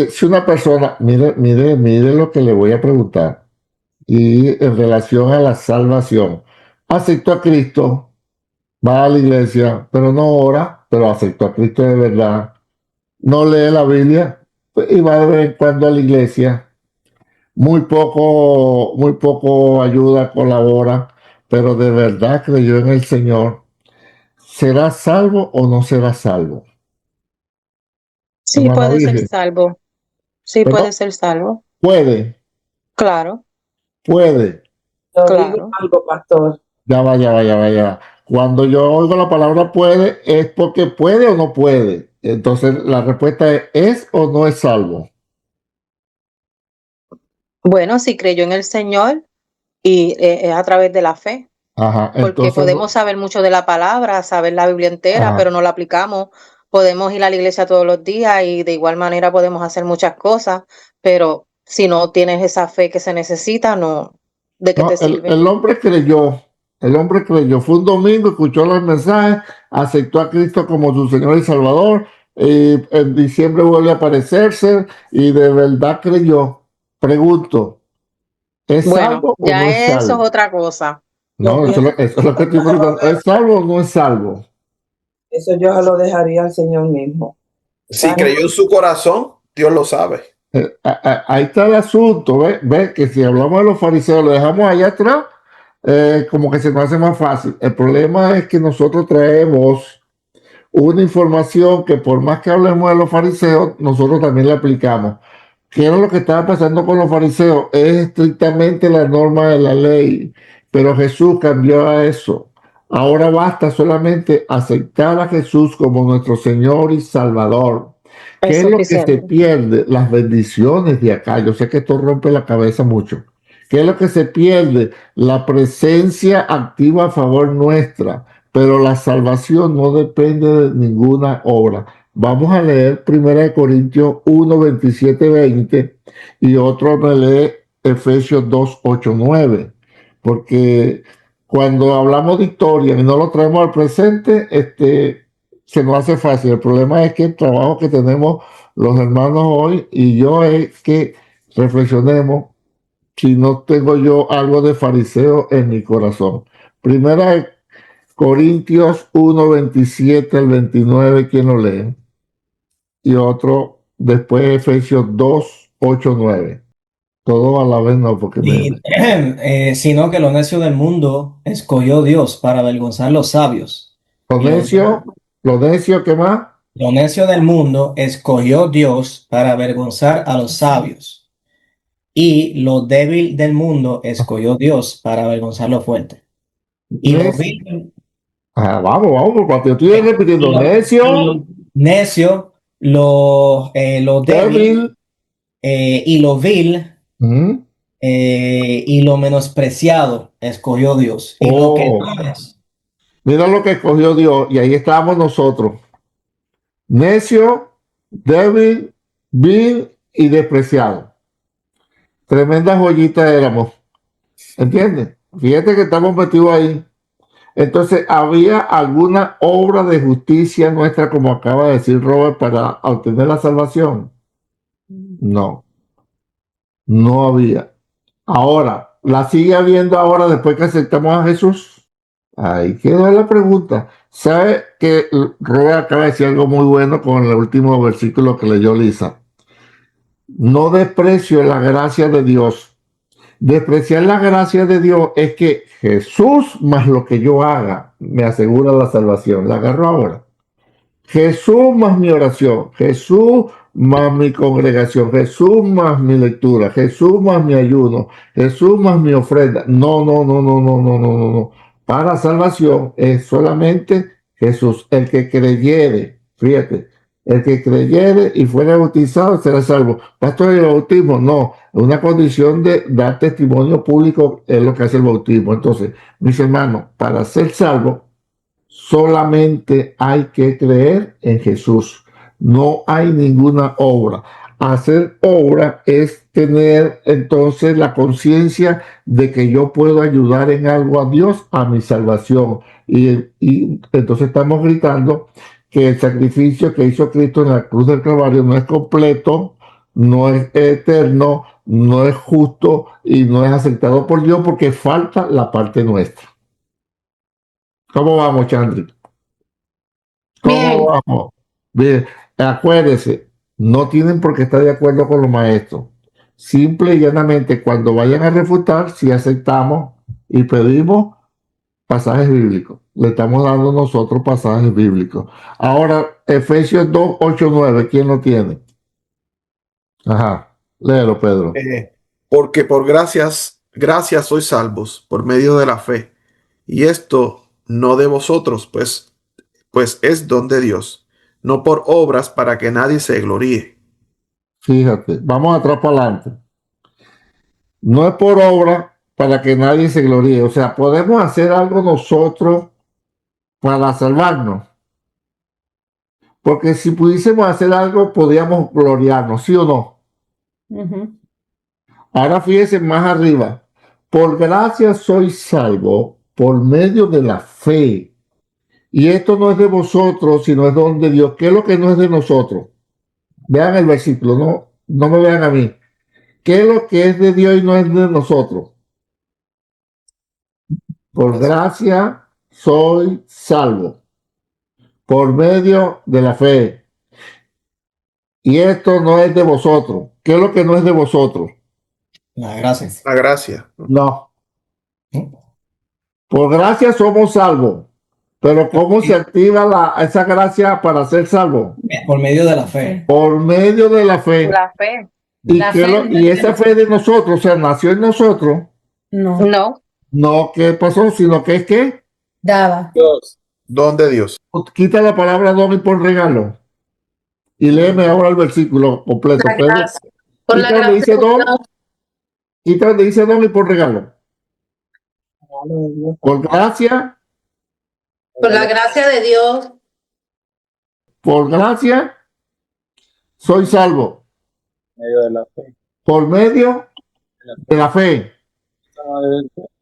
Speaker 2: Si una persona, mire lo que le voy a preguntar, y en relación a la salvación, aceptó a Cristo, va a la iglesia, pero no ora, pero aceptó a Cristo de verdad, no lee la Biblia y va de vez en cuando a la iglesia, muy poco ayuda, colabora, pero de verdad creyó en el Señor. ¿Será salvo o no será salvo?
Speaker 8: Sí,
Speaker 2: Hermana
Speaker 8: puede ser
Speaker 2: Virgen,
Speaker 8: salvo. Sí,
Speaker 2: pero
Speaker 8: puede ser salvo.
Speaker 2: puede,
Speaker 8: Claro,
Speaker 2: puede.
Speaker 6: Yo digo
Speaker 8: claro.
Speaker 6: algo, pastor.
Speaker 2: Ya va. Cuando yo oigo la palabra puede, ¿es porque puede o no puede? Entonces la respuesta ¿es o no es salvo?
Speaker 8: Bueno, si creyó en el Señor y es a través de la fe,
Speaker 2: Ajá,
Speaker 8: porque
Speaker 2: entonces,
Speaker 8: podemos saber mucho de la palabra, saber la Biblia entera,
Speaker 2: ajá,
Speaker 8: pero no la aplicamos podemos ir a la iglesia todos los días y de igual manera podemos hacer muchas cosas, pero si no tienes esa fe que se necesita, no, ¿de qué
Speaker 2: No,
Speaker 8: te sirve?
Speaker 2: el hombre creyó, fue un domingo, escuchó los mensajes, aceptó a Cristo como su Señor y Salvador, y en diciembre vuelve a aparecerse y de verdad creyó. Pregunto, ¿es
Speaker 8: Bueno,
Speaker 2: salvo o
Speaker 8: ya
Speaker 2: no es
Speaker 8: eso es
Speaker 2: salvo?
Speaker 8: otra cosa.
Speaker 6: Yo
Speaker 2: No,
Speaker 6: pienso
Speaker 2: eso es lo que estoy preguntando. ¿Es salvo o no es salvo?
Speaker 6: eso yo se lo dejaría al Señor mismo.
Speaker 7: Si creyó en su corazón, Dios lo sabe.
Speaker 2: Ahí está el asunto, ve que si hablamos de los fariseos, lo dejamos allá atrás, como que se nos hace más fácil. El problema es que nosotros traemos una información que por más que hablemos de los fariseos, nosotros también la aplicamos. ¿Qué era lo que estaba pasando con los fariseos? Es estrictamente la norma de la ley, pero Jesús cambió a eso. Ahora basta solamente aceptar a Jesús como nuestro Señor y Salvador.
Speaker 8: Es
Speaker 2: ¿Qué es lo que se
Speaker 8: suficiente.
Speaker 2: pierde? Las bendiciones de acá. Yo sé que esto rompe la cabeza mucho. ¿Qué es lo que se pierde? La presencia activa a favor nuestra, pero la salvación no depende de ninguna obra. Vamos a leer 1 Corintios 1, 27, 20 y otro me lee Efesios 2, 8, 9. Porque cuando hablamos de historia y no lo traemos al presente, se nos hace fácil. El problema es que el trabajo que tenemos los hermanos hoy y yo es que reflexionemos si no tengo yo algo de fariseo en mi corazón. Primera Corintios 1, 27 al 29, ¿quién lo lee? Y otro después Efesios 2, 8, 9. Todo a la vez no, porque
Speaker 4: Y, sino que lo necio del mundo escogió Dios para avergonzar los sabios. Y
Speaker 2: lo necio, ¿qué más?
Speaker 4: lo necio del mundo escogió Dios para avergonzar a los sabios. Y lo débil del mundo escogió Dios para avergonzar lo fuerte. Y lo
Speaker 2: Necio.
Speaker 4: vil,
Speaker 2: Vamos, porque yo estoy repitiendo.
Speaker 4: y lo
Speaker 2: Necio,
Speaker 4: necio, lo débil,
Speaker 2: débil.
Speaker 4: y lo vil,
Speaker 2: ¿Mm?
Speaker 4: y lo menospreciado escogió Dios. Y lo que
Speaker 2: Oh,
Speaker 4: no es.
Speaker 2: mira lo que escogió Dios, y ahí estamos nosotros. Necio, débil, vil y despreciado. Tremenda joyita éramos. ¿Entiendes? Fíjate que estamos metidos ahí. Entonces, ¿había alguna obra de justicia nuestra, como acaba de decir Robert, para obtener la salvación? No, no había. Ahora, ¿la sigue habiendo ahora después que aceptamos a Jesús? Ahí queda la pregunta. ¿Sabe que Robert acaba de decir algo muy bueno con el último versículo que leyó Lisa? No desprecio la gracia de Dios. Despreciar la gracia de Dios es que Jesús más lo que yo haga me asegura la salvación. La agarro ahora. Jesús más mi oración, Jesús más mi congregación, Jesús más mi lectura, Jesús más mi ayuno, Jesús más mi ofrenda. No, no, no, no, no, no, no, no, no. Para salvación es solamente Jesús. El que creyere, fíjate, el que creyere y fuera bautizado será salvo. Pastor, el bautismo, no, es una condición de dar testimonio público, es lo que hace el bautismo. Entonces, mis hermanos, para ser salvo, solamente hay que creer en Jesús. No hay ninguna obra. Hacer obra es tener entonces la conciencia de que yo puedo ayudar en algo a Dios a mi salvación. Y entonces estamos gritando que el sacrificio que hizo Cristo en la cruz del Calvario no es completo, no es eterno, no es justo y no es aceptado por Dios porque falta la parte nuestra. ¿Cómo vamos, Chandri?
Speaker 3: Bien.
Speaker 2: ¿Cómo vamos? Bien, acuérdense, no tienen por qué estar de acuerdo con los maestros. Simple y llanamente, cuando vayan a refutar, si aceptamos y pedimos pasajes bíblicos. Le estamos dando nosotros pasajes bíblicos. Ahora, Efesios 2, 8, 9, ¿quién lo tiene? Ajá, léelo, Pedro.
Speaker 7: Porque por gracias sois salvos por medio de la fe. Y esto no de vosotros, pues es don de Dios, no por obras para que nadie se gloríe.
Speaker 2: Fíjate, vamos atrás para adelante. No es por obra para que nadie se gloríe. O sea, podemos hacer algo nosotros para salvarnos. Porque si pudiésemos hacer algo, podríamos gloriarnos, ¿sí o no?
Speaker 3: Ujú.
Speaker 2: Ahora fíjense más arriba. Por gracia soy salvo por medio de la fe. Y esto no es de vosotros, sino es don de Dios. ¿Qué es lo que no es de nosotros? Vean el versículo, no me vean a mí. ¿Qué es lo que es de Dios y no es de nosotros? Por gracia soy salvo por medio de la fe. Y esto no es de vosotros. ¿Qué es lo que no es de vosotros?
Speaker 4: La gracia.
Speaker 7: La gracia.
Speaker 2: No.
Speaker 4: ¿Mm?
Speaker 2: Por gracia somos salvos. Pero ¿cómo se activa esa gracia para ser salvo?
Speaker 4: Por medio de la fe.
Speaker 2: Por medio de la fe.
Speaker 8: La fe.
Speaker 2: ¿Y,
Speaker 3: La
Speaker 2: qué
Speaker 3: fe
Speaker 2: lo-
Speaker 3: no
Speaker 2: y
Speaker 3: es de
Speaker 2: esa fe de nosotros, o sea, nació en nosotros?
Speaker 3: No,
Speaker 8: No.
Speaker 2: No, ¿qué pasó? Sino que es que
Speaker 3: dada.
Speaker 5: Dios.
Speaker 7: Don de Dios.
Speaker 2: quita la palabra don y por regalo. Y léeme ahora el versículo completo.
Speaker 8: La
Speaker 2: Pedro.
Speaker 8: gracia. Por la
Speaker 2: Quita donde
Speaker 8: gracia
Speaker 2: dice
Speaker 8: de
Speaker 2: don,
Speaker 8: Dios.
Speaker 2: quita donde dice don y por regalo. Por gracia,
Speaker 8: Por la gracia de Dios.
Speaker 2: por gracia, soy salvo.
Speaker 5: Medio de la fe.
Speaker 2: Por medio de la fe.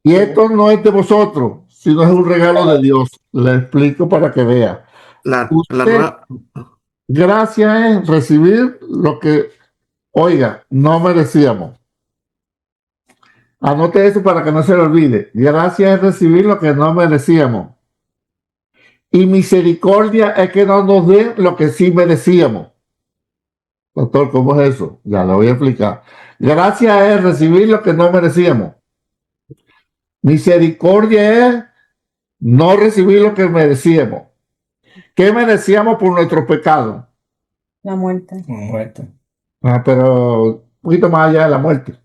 Speaker 2: Y esto no es de vosotros, sino es un regalo de Dios. Le explico para que vea.
Speaker 7: La
Speaker 2: Usted,
Speaker 7: nueva.
Speaker 2: gracia es recibir lo que, oiga, no merecíamos. Anote eso para que no se lo olvide. Gracia es recibir lo que no merecíamos. Y misericordia es que no nos den lo que sí merecíamos. Doctor, ¿cómo es eso? Ya lo voy a explicar. Gracia es recibir lo que no merecíamos. Misericordia es no recibir lo que merecíamos. ¿Qué merecíamos por nuestros pecados?
Speaker 3: La muerte.
Speaker 4: Muerte.
Speaker 2: Pero un poquito más allá de la muerte.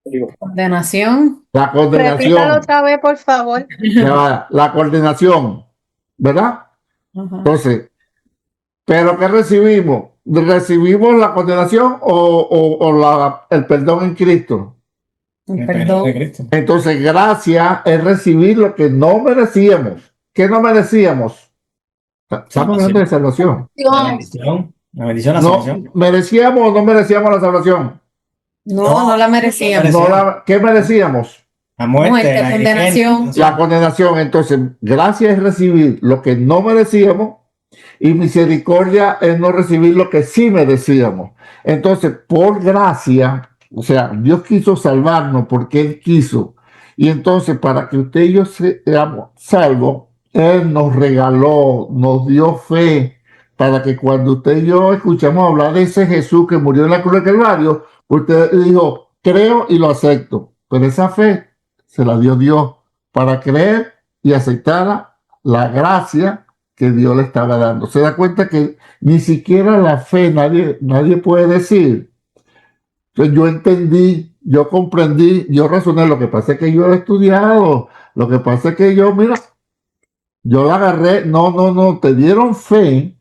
Speaker 5: Digo,
Speaker 3: Condenación.
Speaker 2: La
Speaker 8: Repítalo
Speaker 2: condenación.
Speaker 8: otra vez, por favor.
Speaker 2: Ya va, la condenación. ¿Verdad?
Speaker 3: Ajá.
Speaker 2: Entonces, ¿pero qué recibimos? ¿Recibimos la condenación o el perdón en Cristo?
Speaker 3: El
Speaker 4: El
Speaker 3: perdón.
Speaker 4: de Cristo.
Speaker 2: Entonces, gracia es recibir lo que no merecíamos. ¿Qué no merecíamos? Estamos hablando de salvación.
Speaker 4: La bendición. La bendición, la
Speaker 2: No,
Speaker 4: salvación.
Speaker 2: ¿merecíamos o no merecíamos la salvación?
Speaker 3: No, no la merecíamos.
Speaker 2: ¿Qué merecíamos?
Speaker 4: La muerte,
Speaker 3: Muerte,
Speaker 4: la
Speaker 3: condenación.
Speaker 2: La condenación. Entonces, gracia es recibir lo que no merecíamos y misericordia es no recibir lo que sí merecíamos. Entonces, por gracia, o sea, Dios quiso salvarnos porque Él quiso. Y entonces, para que usted y yo seamos salvos, Él nos regaló, nos dio fe, para que cuando usted y yo escuchamos hablar de ese Jesús que murió en la cruz del Calvario, usted dijo, creo y lo acepto. Pero esa fe se la dio Dios para creer y aceptar la gracia que Dios le estaba dando. Se da cuenta que ni siquiera la fe nadie puede decir. Entonces yo entendí, yo comprendí, yo razoné. Lo que pasa es que yo he estudiado, lo que pasa es que mira, yo la agarré. No, te dieron fe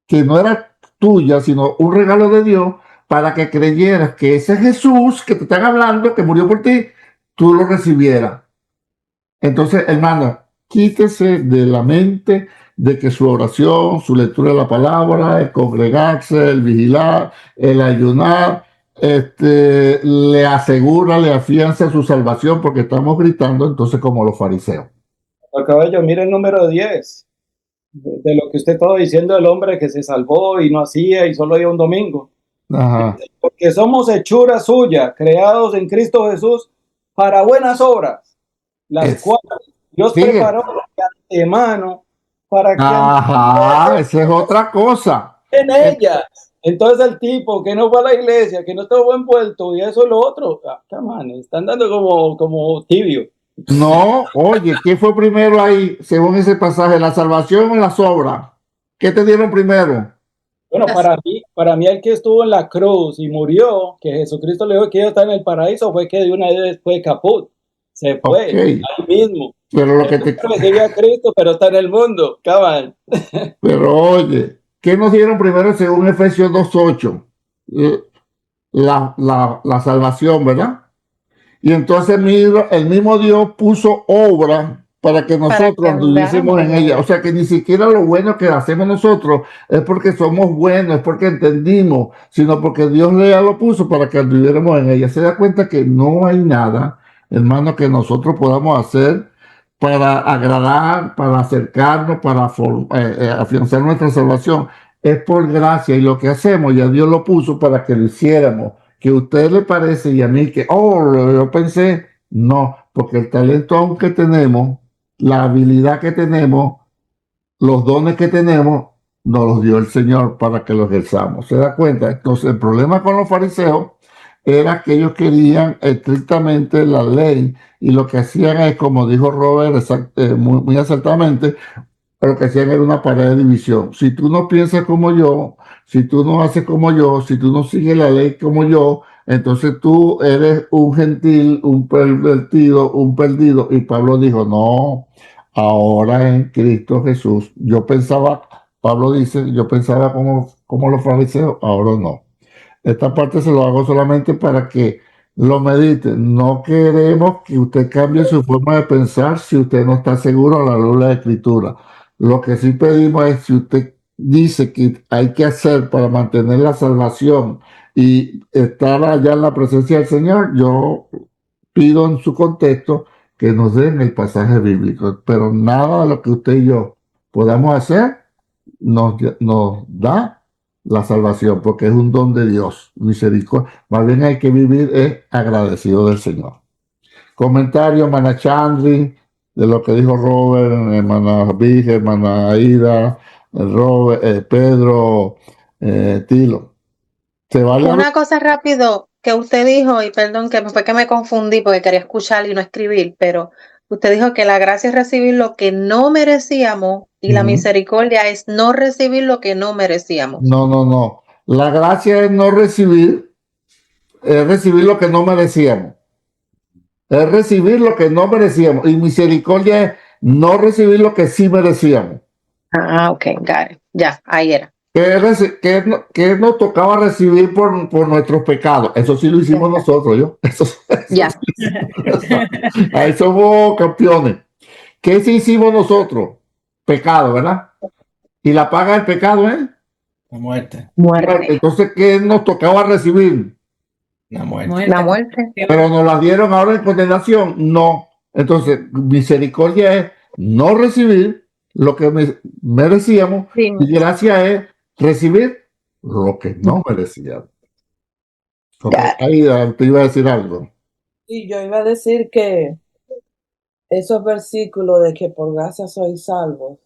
Speaker 2: que no era tuya, sino un regalo de Dios para que creyeras que ese Jesús que te están hablando, que murió por ti, tú lo recibieras. Entonces, hermano, quítese de la mente de que su oración, su lectura de la palabra, el congregarse, el vigilar, el ayunar, le asegura, le afianza su salvación, porque estamos gritando entonces como los fariseos.
Speaker 5: Cabello, mire el número 10. De lo que usted estaba diciendo del hombre que se salvó y no hacía y solo iba un domingo.
Speaker 2: Ajá.
Speaker 5: Porque somos hechura suya, creados en Cristo Jesús para buenas obras, las cuales Dios
Speaker 2: Sigue.
Speaker 5: preparó de antemano para que
Speaker 2: Ajá, esa es otra cosa.
Speaker 5: en ellas. Entonces el tipo que no fue a la iglesia, que no estuvo envuelto y eso y lo otro, están dando como tibio.
Speaker 2: No, oye, ¿qué fue primero ahí, según ese pasaje? ¿La salvación o las obras? ¿Qué te dieron primero?
Speaker 5: Bueno, para mí el que estuvo en la cruz y murió, que Jesucristo le dijo que iba a estar en el paraíso, fue que de una vez fue caput. Se fue,
Speaker 2: Ok.
Speaker 5: ahí mismo.
Speaker 2: Pero lo que te...
Speaker 5: Sigue a Cristo, pero está en el mundo. Cabal.
Speaker 2: Pero oye, ¿qué nos dieron primero según Efesios 2:8? La salvación, ¿verdad? Y entonces el mismo Dios puso obra para que nosotros anduviésemos en ella. O sea que ni siquiera lo bueno que hacemos nosotros es porque somos buenos, es porque entendimos, sino porque Dios ya lo puso para que anduviéramos en ella. Se da cuenta que no hay nada, hermano, que nosotros podamos hacer para agradar, para acercarnos, para afianzar nuestra salvación. Es por gracia y lo que hacemos ya Dios lo puso para que lo hiciéramos. Que a usted le parece y a mí que, yo pensé, no, porque el talento aunque tenemos, la habilidad que tenemos, los dones que tenemos, nos los dio el Señor para que los ejerzamos. ¿Se da cuenta? Entonces, el problema con los fariseos era que ellos querían estrictamente la ley y lo que hacían es, como dijo Robert muy acertadamente, lo que hacían era una pared de división. Si tú no piensas como yo, si tú no haces como yo, si tú no sigues la ley como yo, entonces tú eres un gentil, un pervertido, un perdido. Y Pablo dijo, no, ahora en Cristo Jesús. Pablo dice, yo pensaba como los fariseos, ahora no. Esta parte se lo hago solamente para que lo medite. No queremos que usted cambie su forma de pensar si usted no está seguro a la luz de la Escritura. Lo que sí pedimos es, si usted dice que hay que hacer para mantener la salvación y estar allá en la presencia del Señor, yo pido en su contexto que nos den el pasaje bíblico. Pero nada de lo que usted y yo podamos hacer nos da la salvación, porque es un don de Dios, misericordia. Más bien hay que vivir agradecido del Señor. Comentario, hermana Chandri, de lo que dijo Robert, hermana Vige, hermana Aida, Robert, Pedro, Tilo.
Speaker 8: Una cosa rápido que usted dijo, y perdón que fue que me confundí porque quería escuchar y no escribir, pero usted dijo que la gracia es recibir lo que no merecíamos y la misericordia es no recibir lo que no merecíamos.
Speaker 2: No. La gracia es no recibir, es recibir lo que no merecíamos. Es recibir lo que no merecíamos. Y misericordia es no recibir lo que sí merecíamos.
Speaker 8: Ok, got it. Ya, ahí era.
Speaker 2: Que nos tocaba recibir por nuestros pecados. Eso sí lo hicimos nosotros, ¿yo? Eso
Speaker 8: Ya.
Speaker 2: Ahí somos campeones. ¿Qué sí hicimos nosotros? Pecado, ¿verdad? Y la paga del pecado, ¿eh?
Speaker 4: La muerte.
Speaker 2: Entonces, ¿qué nos tocaba recibir?
Speaker 4: La muerte.
Speaker 8: La muerte.
Speaker 2: Pero nos la dieron ahora en condenación. No. Entonces, misericordia es no recibir lo que merecíamos,
Speaker 8: Sí.
Speaker 2: y gracia es recibir lo que no merecíamos. Ahí te iba a decir algo.
Speaker 6: Y yo iba a decir que esos versículos de que por gracia sois salvos,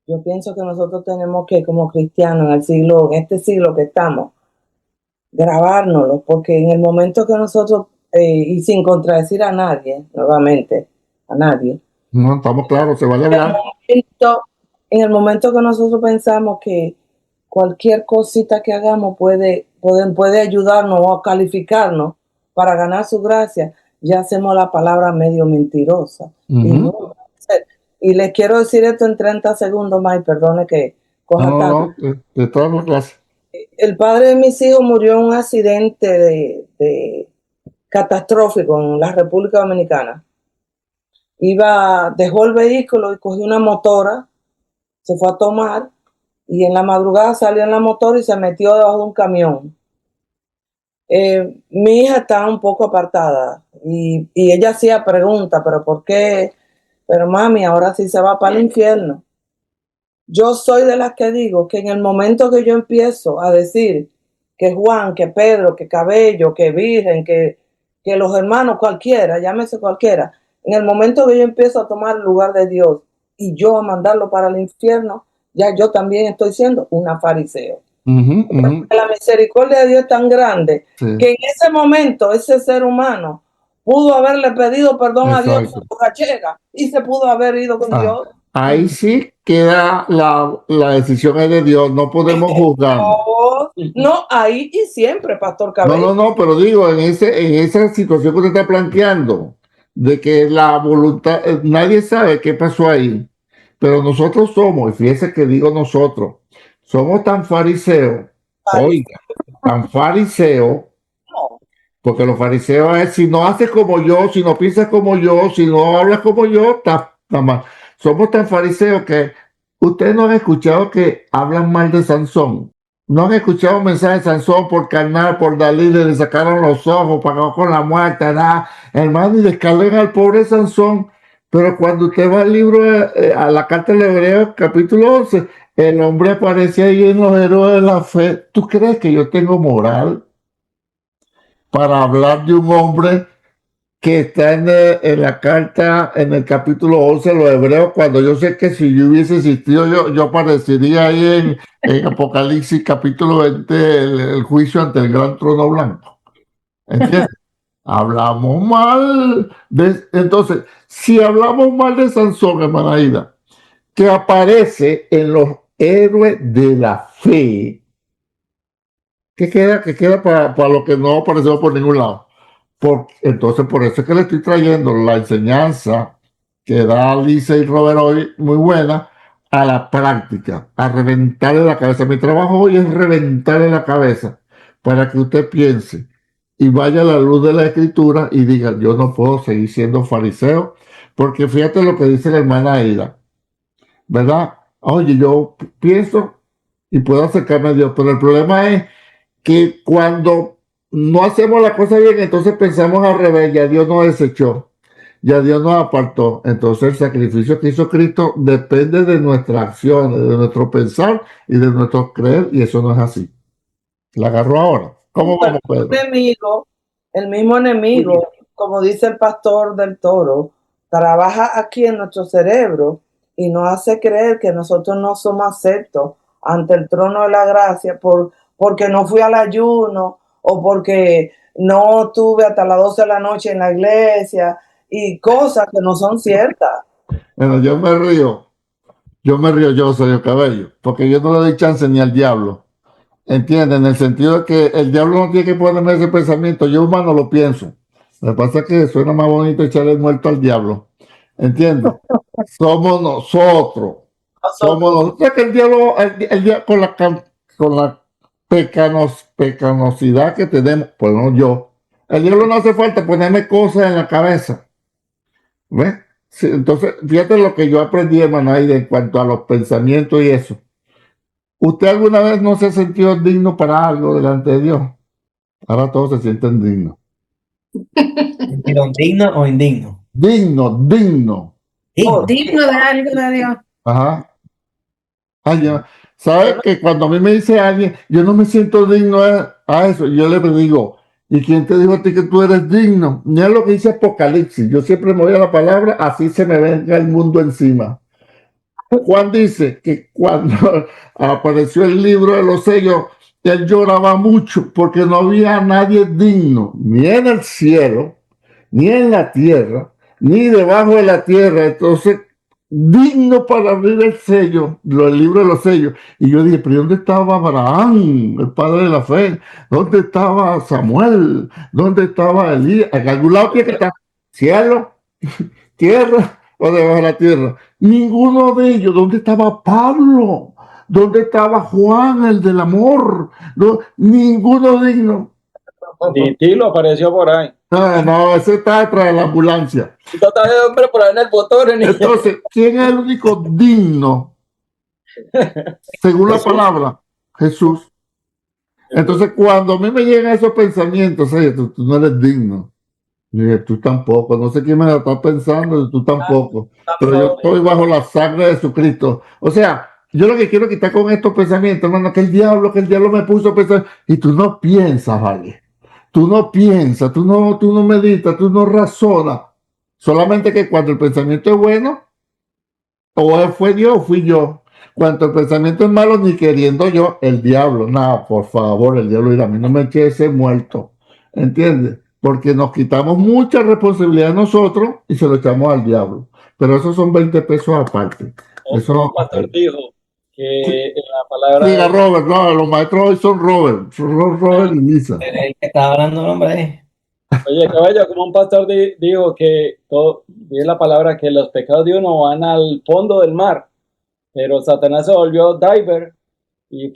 Speaker 6: yo pienso que nosotros tenemos que, como cristianos, en este siglo que estamos, grabárnoslo, porque en el momento que nosotros, y sin contradecir a nadie, nuevamente, a nadie.
Speaker 2: No, estamos claros, se vale hablar.
Speaker 6: En el momento que nosotros pensamos que cualquier cosita que hagamos puede ayudarnos o calificarnos para ganar su gracia, ya hacemos la palabra medio mentirosa. Y les quiero decir esto en 30 segundos más, y perdone que coja tanto.
Speaker 2: De todas las clases.
Speaker 6: El padre de mis hijos murió en un accidente de catastrófico en la República Dominicana. Dejó el vehículo y cogió una motora, se fue a tomar, y en la madrugada salió en la motora y se metió debajo de un camión. Mi hija estaba un poco apartada y ella hacía preguntas, pero ¿por qué? Pero mami, ahora sí se va para el infierno. Yo soy de las que digo que en el momento que yo empiezo a decir que Juan, que Pedro, que Cabello, que Virgen, que los hermanos cualquiera, llámese cualquiera, en el momento que yo empiezo a tomar el lugar de Dios y yo a mandarlo para el infierno, ya yo también estoy siendo una fariseo. La misericordia de Dios es tan grande que en ese momento ese ser humano pudo haberle pedido perdón a Dios por su borrachera y se pudo haber ido con Dios.
Speaker 2: Ahí sí queda la decisión es de Dios, no podemos juzgar.
Speaker 6: No, ahí y siempre, Pastor Cabello.
Speaker 2: No, pero digo, en esa situación que usted está planteando, de que la voluntad, nadie sabe qué pasó ahí, pero nosotros somos, y fíjese que digo nosotros, somos tan fariseos, oiga, tan fariseos, porque los fariseos es, si no haces como yo, si no piensas como yo, si no hablas como yo, estás nada más. Somos tan fariseos que ustedes no han escuchado que hablan mal de Sansón. No han escuchado mensajes de Sansón por carnal, por Dalila, le sacaron los ojos, pagó con la muerte, nada. Hermano, y descargan al pobre Sansón. Pero cuando usted va al libro, a la carta de Hebreos, capítulo 11, el hombre aparece ahí en los héroes de la fe. ¿Tú crees que yo tengo moral para hablar de un hombre que está en la carta, en el capítulo 11 de los Hebreos, cuando yo sé que si yo hubiese existido, yo aparecería ahí en Apocalipsis capítulo 20, el juicio ante el gran trono blanco? ¿Entiendes? Hablamos mal entonces, si hablamos mal de Sansón, hermana Aida, que aparece en los héroes de la fe, ¿qué queda? ¿Qué queda para lo que no aparecemos por ningún lado? Entonces, por eso es que le estoy trayendo la enseñanza que da Lisa y Robert hoy, muy buena, a la práctica, a reventarle la cabeza. Mi trabajo hoy es reventarle la cabeza para que usted piense y vaya a la luz de la escritura y diga, yo no puedo seguir siendo fariseo, porque fíjate lo que dice la hermana Aida, ¿verdad? Oye, yo pienso y puedo acercarme a Dios, pero el problema es que cuando no hacemos la cosa bien, entonces pensamos al revés, ya Dios nos desechó, ya Dios nos apartó. Entonces el sacrificio que hizo Cristo depende de nuestras acciones, de nuestro pensar y de nuestro creer, y eso no es así. La agarró ahora. ¿Cómo vamos, Pedro?
Speaker 6: El mismo enemigo, como dice el pastor del Toro, trabaja aquí en nuestro cerebro y nos hace creer que nosotros no somos aceptos ante el trono de la gracia porque no fui al ayuno o porque no tuve hasta las 12 de la noche en la iglesia y cosas que no son ciertas.
Speaker 2: Bueno, yo yo soy el cabello, porque yo no le doy chance ni al diablo. ¿Entiendes? En el sentido de que el diablo no tiene que ponerme ese pensamiento, yo humano lo pienso. Lo que pasa es que suena más bonito echarle el muerto al diablo. ¿Entiendes? Somos nosotros. Somos nosotros. Que el diablo, con la pecaminosidad que tenemos, pues no yo. El diablo no hace falta ponerme cosas en la cabeza. ¿Ves? Sí, entonces, fíjate lo que yo aprendí, hermano, ahí en cuanto a los pensamientos y eso. ¿Usted alguna vez no se ha sentido digno para algo delante de Dios? Ahora todos se sienten dignos.
Speaker 4: ¿Digno o indigno?
Speaker 2: Digno.
Speaker 4: Digno.
Speaker 3: Digno de algo de Dios.
Speaker 2: Ajá. Ay, ¿sabes que cuando a mí me dice alguien, yo no me siento digno a eso? Yo le digo, ¿y quién te dijo a ti que tú eres digno? Mira lo que dice Apocalipsis. Yo siempre me voy a la palabra, así se me venga el mundo encima. Juan dice que cuando apareció el libro de los sellos, él lloraba mucho porque no había nadie digno, ni en el cielo, ni en la tierra, ni debajo de la tierra. Entonces, digno para abrir el sello, el libro de los sellos. Y yo dije, pero ¿dónde estaba Abraham, el padre de la fe? ¿Dónde estaba Samuel? ¿Dónde estaba Elías? En algún lado tiene que estar cielo, tierra o debajo de la tierra. Ninguno de ellos. ¿Dónde estaba Pablo? ¿Dónde estaba Juan, el del amor? No, ninguno digno.
Speaker 5: Tilo apareció por ahí.
Speaker 2: No, ese está detrás de la ambulancia.
Speaker 5: Hombre por ahí en el botón.
Speaker 2: Entonces, ¿quién es el único digno? Según la palabra, Jesús. Entonces, cuando a mí me llegan esos pensamientos, oye, tú no eres digno. Dije, tú tampoco, no sé quién me lo está pensando, tú tampoco. Pero yo estoy bajo la sangre de Jesucristo. O sea, yo lo que quiero quitar con estos pensamientos, hermano, que el diablo me puso a pensar. Y tú no piensas, ¿vale? Tú no piensas, tú no meditas, tú no razonas. Solamente que cuando el pensamiento es bueno, o fue Dios o fui yo. Cuando el pensamiento es malo, ni queriendo yo, el diablo. No, por favor, el diablo dirá, a mí no me eche ese muerto. ¿Entiendes? Porque nos quitamos mucha responsabilidad de nosotros y se lo echamos al diablo. Pero esos son 20 pesos aparte. Eso
Speaker 5: Un pastor dijo que la palabra...
Speaker 2: Diga Robert, no, los maestros hoy son Robert y Lisa.
Speaker 4: El que estaba hablando, hombre.
Speaker 5: Oye, caballo, como un pastor dijo que dice la palabra que los pecados de uno van al fondo del mar, pero Satanás se volvió diver y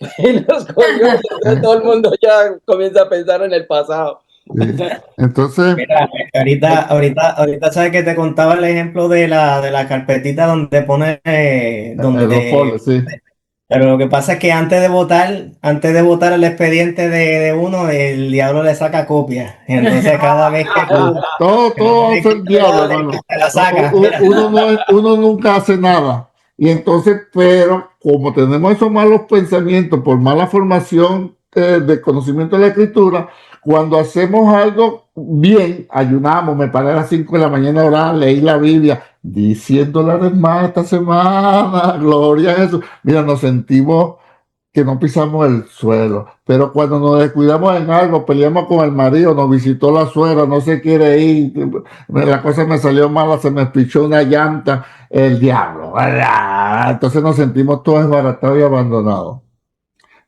Speaker 5: los cogió, y entonces todo el mundo ya comienza a pensar en el pasado.
Speaker 2: Sí. Entonces,
Speaker 4: Mira, ahorita sabes que te contaba el ejemplo de la carpetita donde pone,
Speaker 2: los folders, sí.
Speaker 4: pero lo que pasa es que antes de votar el expediente de uno, el diablo le saca copia. Y entonces
Speaker 2: Todo hace el diablo, hermano.
Speaker 4: te la saca.
Speaker 2: Uno, uno nunca hace nada. Y entonces, pero como tenemos esos malos pensamientos por mala formación de conocimiento de la escritura, cuando hacemos algo bien, ayunamos, me paré a las 5 de la mañana a orar, leí la Biblia, di $100 más esta semana, gloria a Jesús. Mira, nos sentimos que no pisamos el suelo. Pero cuando nos descuidamos en algo, peleamos con el marido, nos visitó la suegra, no se quiere ir, la cosa me salió mala, se me pichó una llanta, el diablo. Entonces nos sentimos todos desbaratados y abandonados.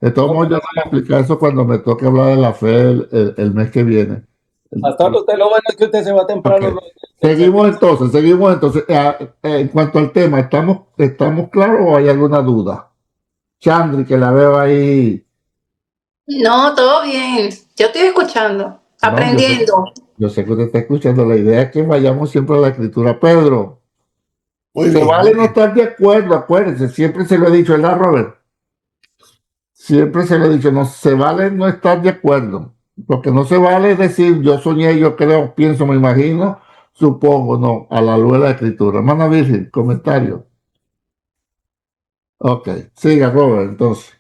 Speaker 2: De todos modos, yo voy a explicar eso cuando me toque hablar de la fe el mes que viene.
Speaker 5: Pastor, usted lo bueno es que usted se va temprano.
Speaker 2: Okay. Seguimos entonces. En cuanto al tema, ¿estamos claros o hay alguna duda? Chandri, que la veo ahí.
Speaker 8: No, todo bien. Yo estoy escuchando,
Speaker 2: No,
Speaker 8: aprendiendo.
Speaker 2: yo sé que usted está escuchando. La idea es que vayamos siempre a la escritura. Pedro,
Speaker 7: Muy
Speaker 2: se
Speaker 7: bien,
Speaker 2: vale
Speaker 7: muy
Speaker 2: no
Speaker 7: bien.
Speaker 2: estar de acuerdo, acuérdense, siempre se lo he dicho, ¿verdad, Robert? Siempre se lo he dicho, no se vale no estar de acuerdo. Lo que no se vale es decir, yo soñé, yo creo, pienso, me imagino, supongo, no, a la luz de la escritura. Hermana Virgen, comentario. Ok, siga, Robert, entonces.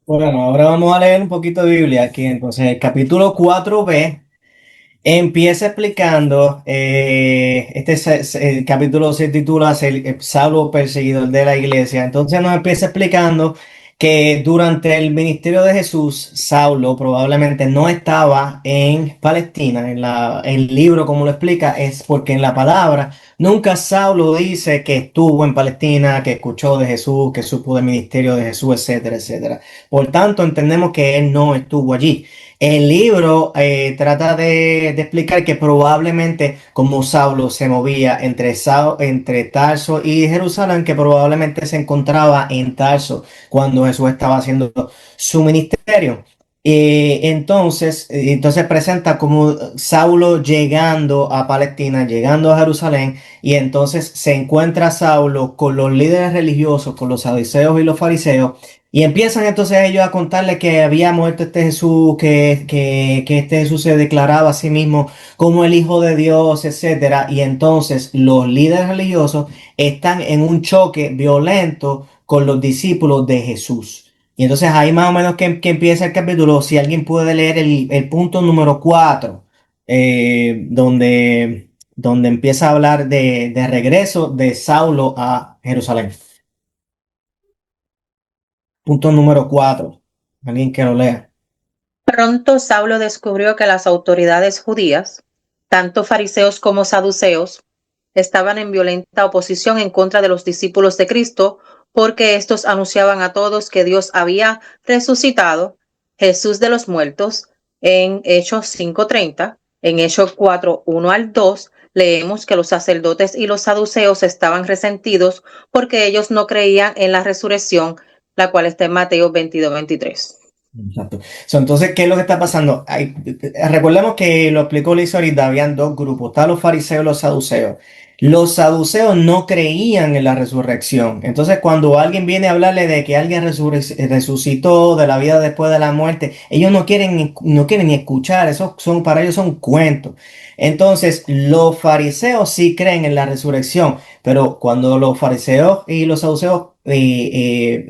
Speaker 4: Bueno, ahora vamos a leer un poquito de Biblia aquí. Entonces, el capítulo 4b empieza explicando, el capítulo se titula Saulo perseguidor de la iglesia. Entonces nos empieza explicando que durante el ministerio de Jesús, Saulo probablemente no estaba en Palestina. El libro, como lo explica, es porque en la palabra nunca Saulo dice que estuvo en Palestina, que escuchó de Jesús, que supo del ministerio de Jesús, etcétera, etcétera. Por tanto, entendemos que él no estuvo allí. El libro trata de explicar que probablemente como Saulo se movía entre Tarso y Jerusalén, que probablemente se encontraba en Tarso cuando Jesús estaba haciendo su ministerio. Entonces presenta como Saulo llegando a Palestina, llegando a Jerusalén, y entonces se encuentra Saulo con los líderes religiosos, con los saduceos y los fariseos. Y empiezan entonces ellos a contarle que había muerto este Jesús, que este Jesús se declaraba a sí mismo como el Hijo de Dios, etcétera. Y entonces los líderes religiosos están en un choque violento con los discípulos de Jesús. Y entonces ahí más o menos que empieza el capítulo, si alguien puede leer el punto número 4, donde empieza a hablar de regreso de Saulo a Jerusalén. Punto número 4. Alguien que lo lea.
Speaker 8: Pronto Saulo descubrió que las autoridades judías, tanto fariseos como saduceos, estaban en violenta oposición en contra de los discípulos de Cristo, porque estos anunciaban a todos que Dios había resucitado Jesús de los muertos. En Hechos 5:30, en Hechos 4:1 al 2, leemos que los sacerdotes y los saduceos estaban resentidos porque ellos no creían en la resurrección, la cual está en Mateo 22:23.
Speaker 4: Exacto. Entonces, ¿qué es lo que está pasando? Recordemos que lo explicó Liz ahorita, habían dos grupos, estaban los fariseos y los saduceos. Los saduceos no creían en la resurrección. Entonces, cuando alguien viene a hablarle de que alguien resucitó de la vida después de la muerte, ellos no quieren ni escuchar, para ellos son cuentos. Entonces, los fariseos sí creen en la resurrección, pero cuando los fariseos y los saduceos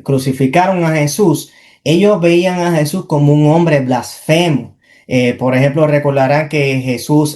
Speaker 4: crucificaron a Jesús, ellos veían a Jesús como un hombre blasfemo. Por ejemplo, recordarán que Jesús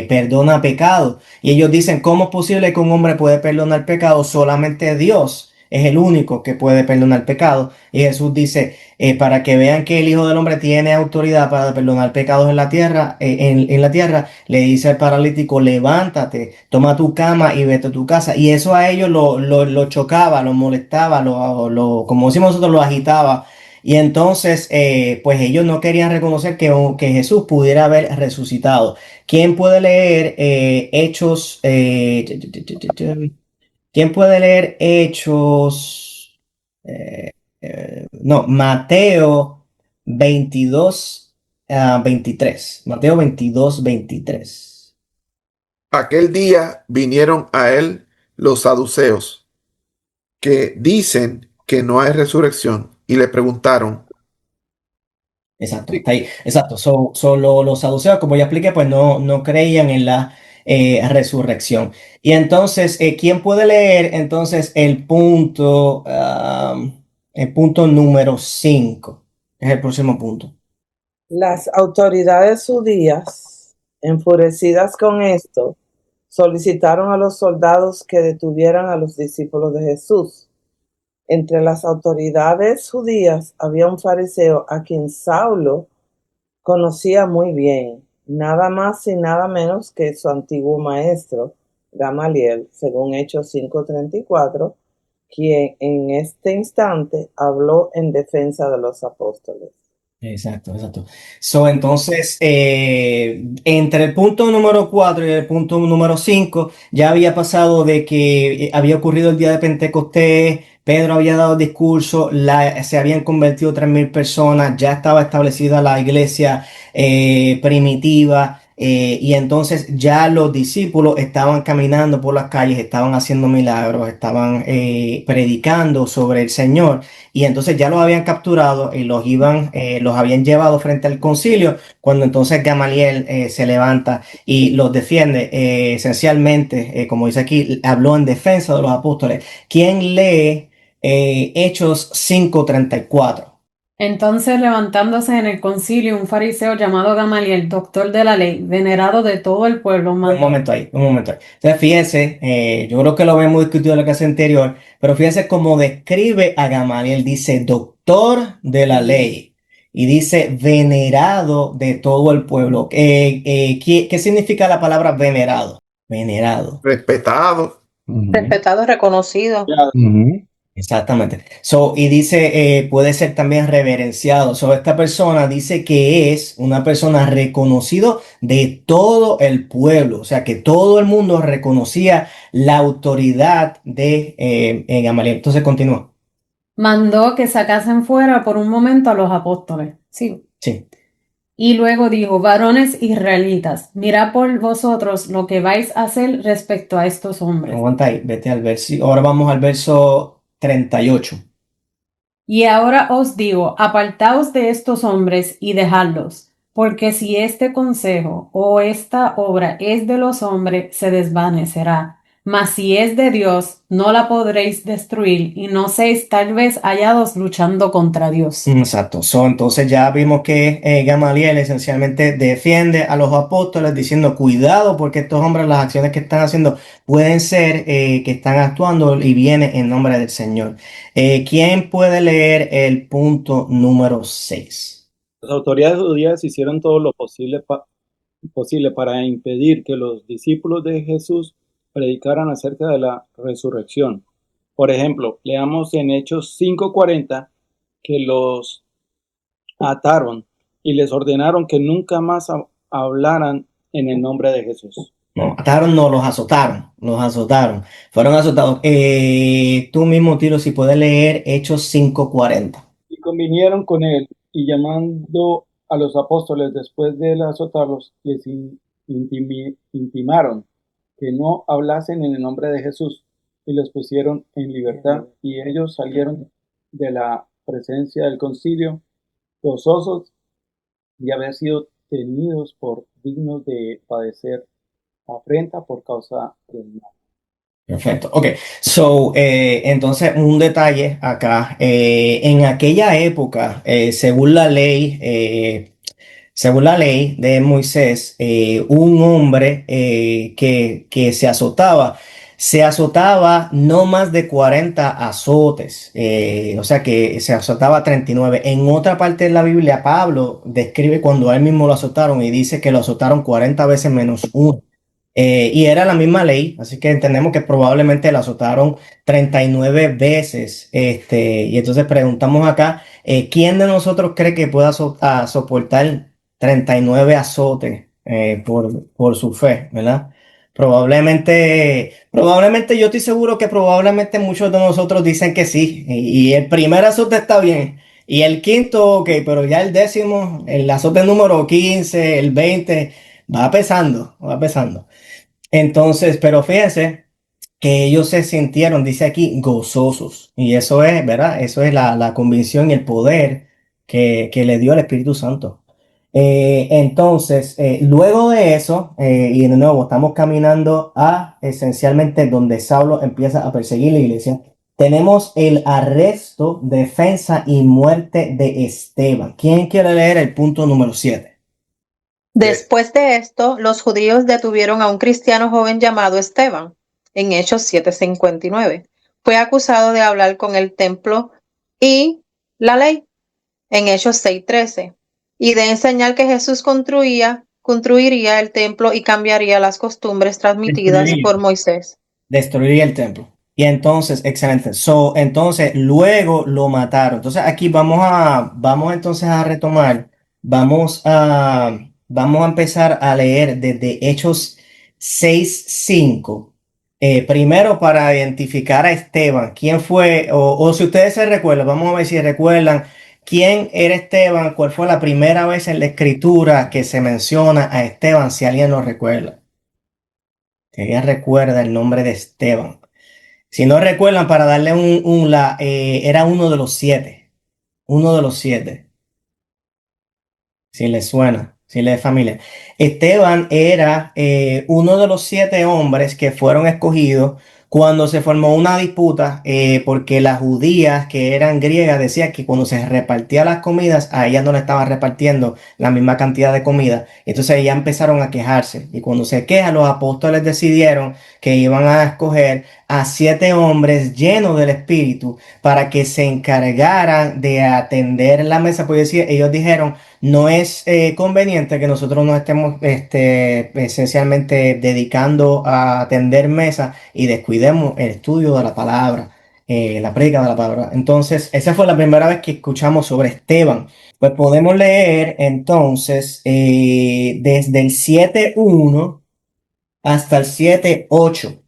Speaker 4: perdona pecado. Y ellos dicen, ¿cómo es posible que un hombre puede perdonar pecado? Solamente Dios es el único que puede perdonar pecado. Y Jesús dice, para que vean que el Hijo del Hombre tiene autoridad para perdonar pecados en la tierra, le dice al paralítico, levántate, toma tu cama y vete a tu casa. Y eso a ellos lo chocaba, lo molestaba, como decimos nosotros, lo agitaba. Y entonces, pues ellos no querían reconocer que Jesús pudiera haber resucitado. ¿Quién puede leer Hechos? ¿Quién puede leer Hechos? No, Mateo 22, 23. Mateo 22, 23.
Speaker 7: Aquel día vinieron a él los saduceos, que dicen que no hay resurrección, y le preguntaron.
Speaker 4: Exacto, está ahí. Exacto. Solo los saduceos, como ya expliqué, pues no creían en la resurrección. Y entonces, ¿quién puede leer entonces el punto número 5? Es el próximo punto.
Speaker 6: Las autoridades judías, enfurecidas con esto, solicitaron a los soldados que detuvieran a los discípulos de Jesús. Entre las autoridades judías había un fariseo a quien Saulo conocía muy bien, nada más y nada menos que su antiguo maestro, Gamaliel, según Hechos 5:34, quien en este instante habló en defensa de los apóstoles.
Speaker 4: Exacto. Entonces, entre el punto número 4 y el punto número 5, ya había pasado de que había ocurrido el día de Pentecostés, Pedro había dado discurso, se habían convertido 3.000 personas, ya estaba establecida la iglesia primitiva. Y entonces ya los discípulos estaban caminando por las calles, estaban haciendo milagros, estaban predicando sobre el Señor. Y entonces ya los habían capturado y los habían llevado frente al concilio, cuando entonces Gamaliel se levanta y los defiende. Esencialmente, como dice aquí, habló en defensa de los apóstoles. ¿Quién lee Hechos 5:34?
Speaker 3: Entonces, levantándose en el concilio un fariseo llamado Gamaliel, doctor de la ley, venerado de todo el pueblo,
Speaker 4: Un
Speaker 3: mandó.
Speaker 4: momento ahí. Entonces, fíjense, yo creo que lo habíamos discutido en la clase anterior, pero fíjense cómo describe a Gamaliel. Dice doctor de la ley y dice venerado de todo el pueblo. ¿Qué significa la palabra venerado? Venerado.
Speaker 7: Respetado.
Speaker 8: Respetado, reconocido.
Speaker 4: Exactamente. Y dice, puede ser también reverenciado. Esta persona dice que es una persona reconocido de todo el pueblo. O sea, que todo el mundo reconocía la autoridad de Gamaliel. Entonces, continúa.
Speaker 3: Mandó que sacasen fuera por un momento a los apóstoles. Sí.
Speaker 4: Sí.
Speaker 3: Y luego dijo, varones israelitas, mirad por vosotros lo que vais a hacer respecto a estos hombres.
Speaker 4: Aguanta ahí, vete al verso. Ahora vamos al verso 38.
Speaker 3: Y ahora os digo, apartaos de estos hombres y dejadlos, porque si este consejo o esta obra es de los hombres, se desvanecerá. Mas si es de Dios, no la podréis destruir y no seis tal vez hallados luchando contra Dios.
Speaker 4: Exacto. Entonces ya vimos que Gamaliel esencialmente defiende a los apóstoles diciendo cuidado porque estos hombres las acciones que están haciendo pueden ser que están actuando y viene en nombre del Señor. ¿Quién puede leer el punto número 6?
Speaker 5: Las autoridades judías hicieron todo lo posible para impedir que los discípulos de Jesús predicaran acerca de la resurrección. Por ejemplo, leamos en Hechos 5:40 que los ataron y les ordenaron que nunca más hablaran en el nombre de Jesús.
Speaker 4: No, ataron, no, los azotaron, fueron azotados. Tú mismo, Tiro, si puedes leer Hechos 5:40.
Speaker 5: Y convinieron con él, y llamando a los apóstoles después de azotarlos, les intimaron que no hablasen en el nombre de Jesús, y los pusieron en libertad, y ellos salieron de la presencia del concilio, gozosos de haber sido tenidos por dignos de padecer afrenta por causa del mal.
Speaker 4: Perfecto. Ok. Entonces, un detalle acá. En aquella época, según la ley de Moisés, un hombre que se azotaba no más de 40 azotes, o sea que se azotaba 39. En otra parte de la Biblia, Pablo describe cuando a él mismo lo azotaron y dice que lo azotaron 40 veces menos uno. Y era la misma ley, así que entendemos que probablemente la azotaron 39 veces. Y entonces preguntamos acá, ¿quién de nosotros cree que pueda soportar 39 azotes por su fe, ¿verdad? Probablemente yo estoy seguro que probablemente muchos de nosotros dicen que sí. Y el primer azote está bien. Y el quinto, ok, pero ya el décimo, el azote número 15, el 20, va pesando, va pesando. Entonces, pero fíjense que ellos se sintieron, dice aquí, gozosos. Y eso es, ¿verdad? Eso es la convicción y el poder que le dio el Espíritu Santo. Entonces, luego de eso, y de nuevo, estamos caminando a esencialmente donde Saulo empieza a perseguir la iglesia. Tenemos el arresto, defensa y muerte de Esteban. ¿Quién quiere leer el punto número 7?
Speaker 8: Después de esto, los judíos detuvieron a un cristiano joven llamado Esteban, en Hechos 7:59. Fue acusado de hablar con el templo y la ley, en Hechos 6:13, y de enseñar que Jesús construiría el templo y cambiaría las costumbres transmitidas por Moisés.
Speaker 4: Destruiría el templo. Y entonces, excelente. Entonces, luego lo mataron. Entonces, aquí vamos entonces a retomar. Vamos a empezar a leer desde Hechos 6:5. Primero para identificar a Esteban. ¿Quién fue? O si ustedes se recuerdan, vamos a ver si recuerdan quién era Esteban, cuál fue la primera vez en la escritura que se menciona a Esteban, si alguien lo recuerda. Si alguien recuerda el nombre de Esteban. Si no recuerdan, para darle era uno de los 7. Uno de los 7. Si les suena, si les es familiar. Esteban era uno de los 7 hombres que fueron escogidos cuando se formó una disputa, porque las judías que eran griegas decían que cuando se repartían las comidas, a ellas no le estaban repartiendo la misma cantidad de comida. Entonces ya empezaron a quejarse. Y cuando se quejan, los apóstoles decidieron que iban a escoger a 7 hombres llenos del Espíritu para que se encargaran de atender la mesa. Pues ellos dijeron, no es conveniente que nosotros nos estemos esencialmente dedicando a atender mesas y descuidemos el estudio de la palabra, la prédica de la palabra. Entonces, esa fue la primera vez que escuchamos sobre Esteban. Pues podemos leer entonces desde el 7:1 hasta el 7:8.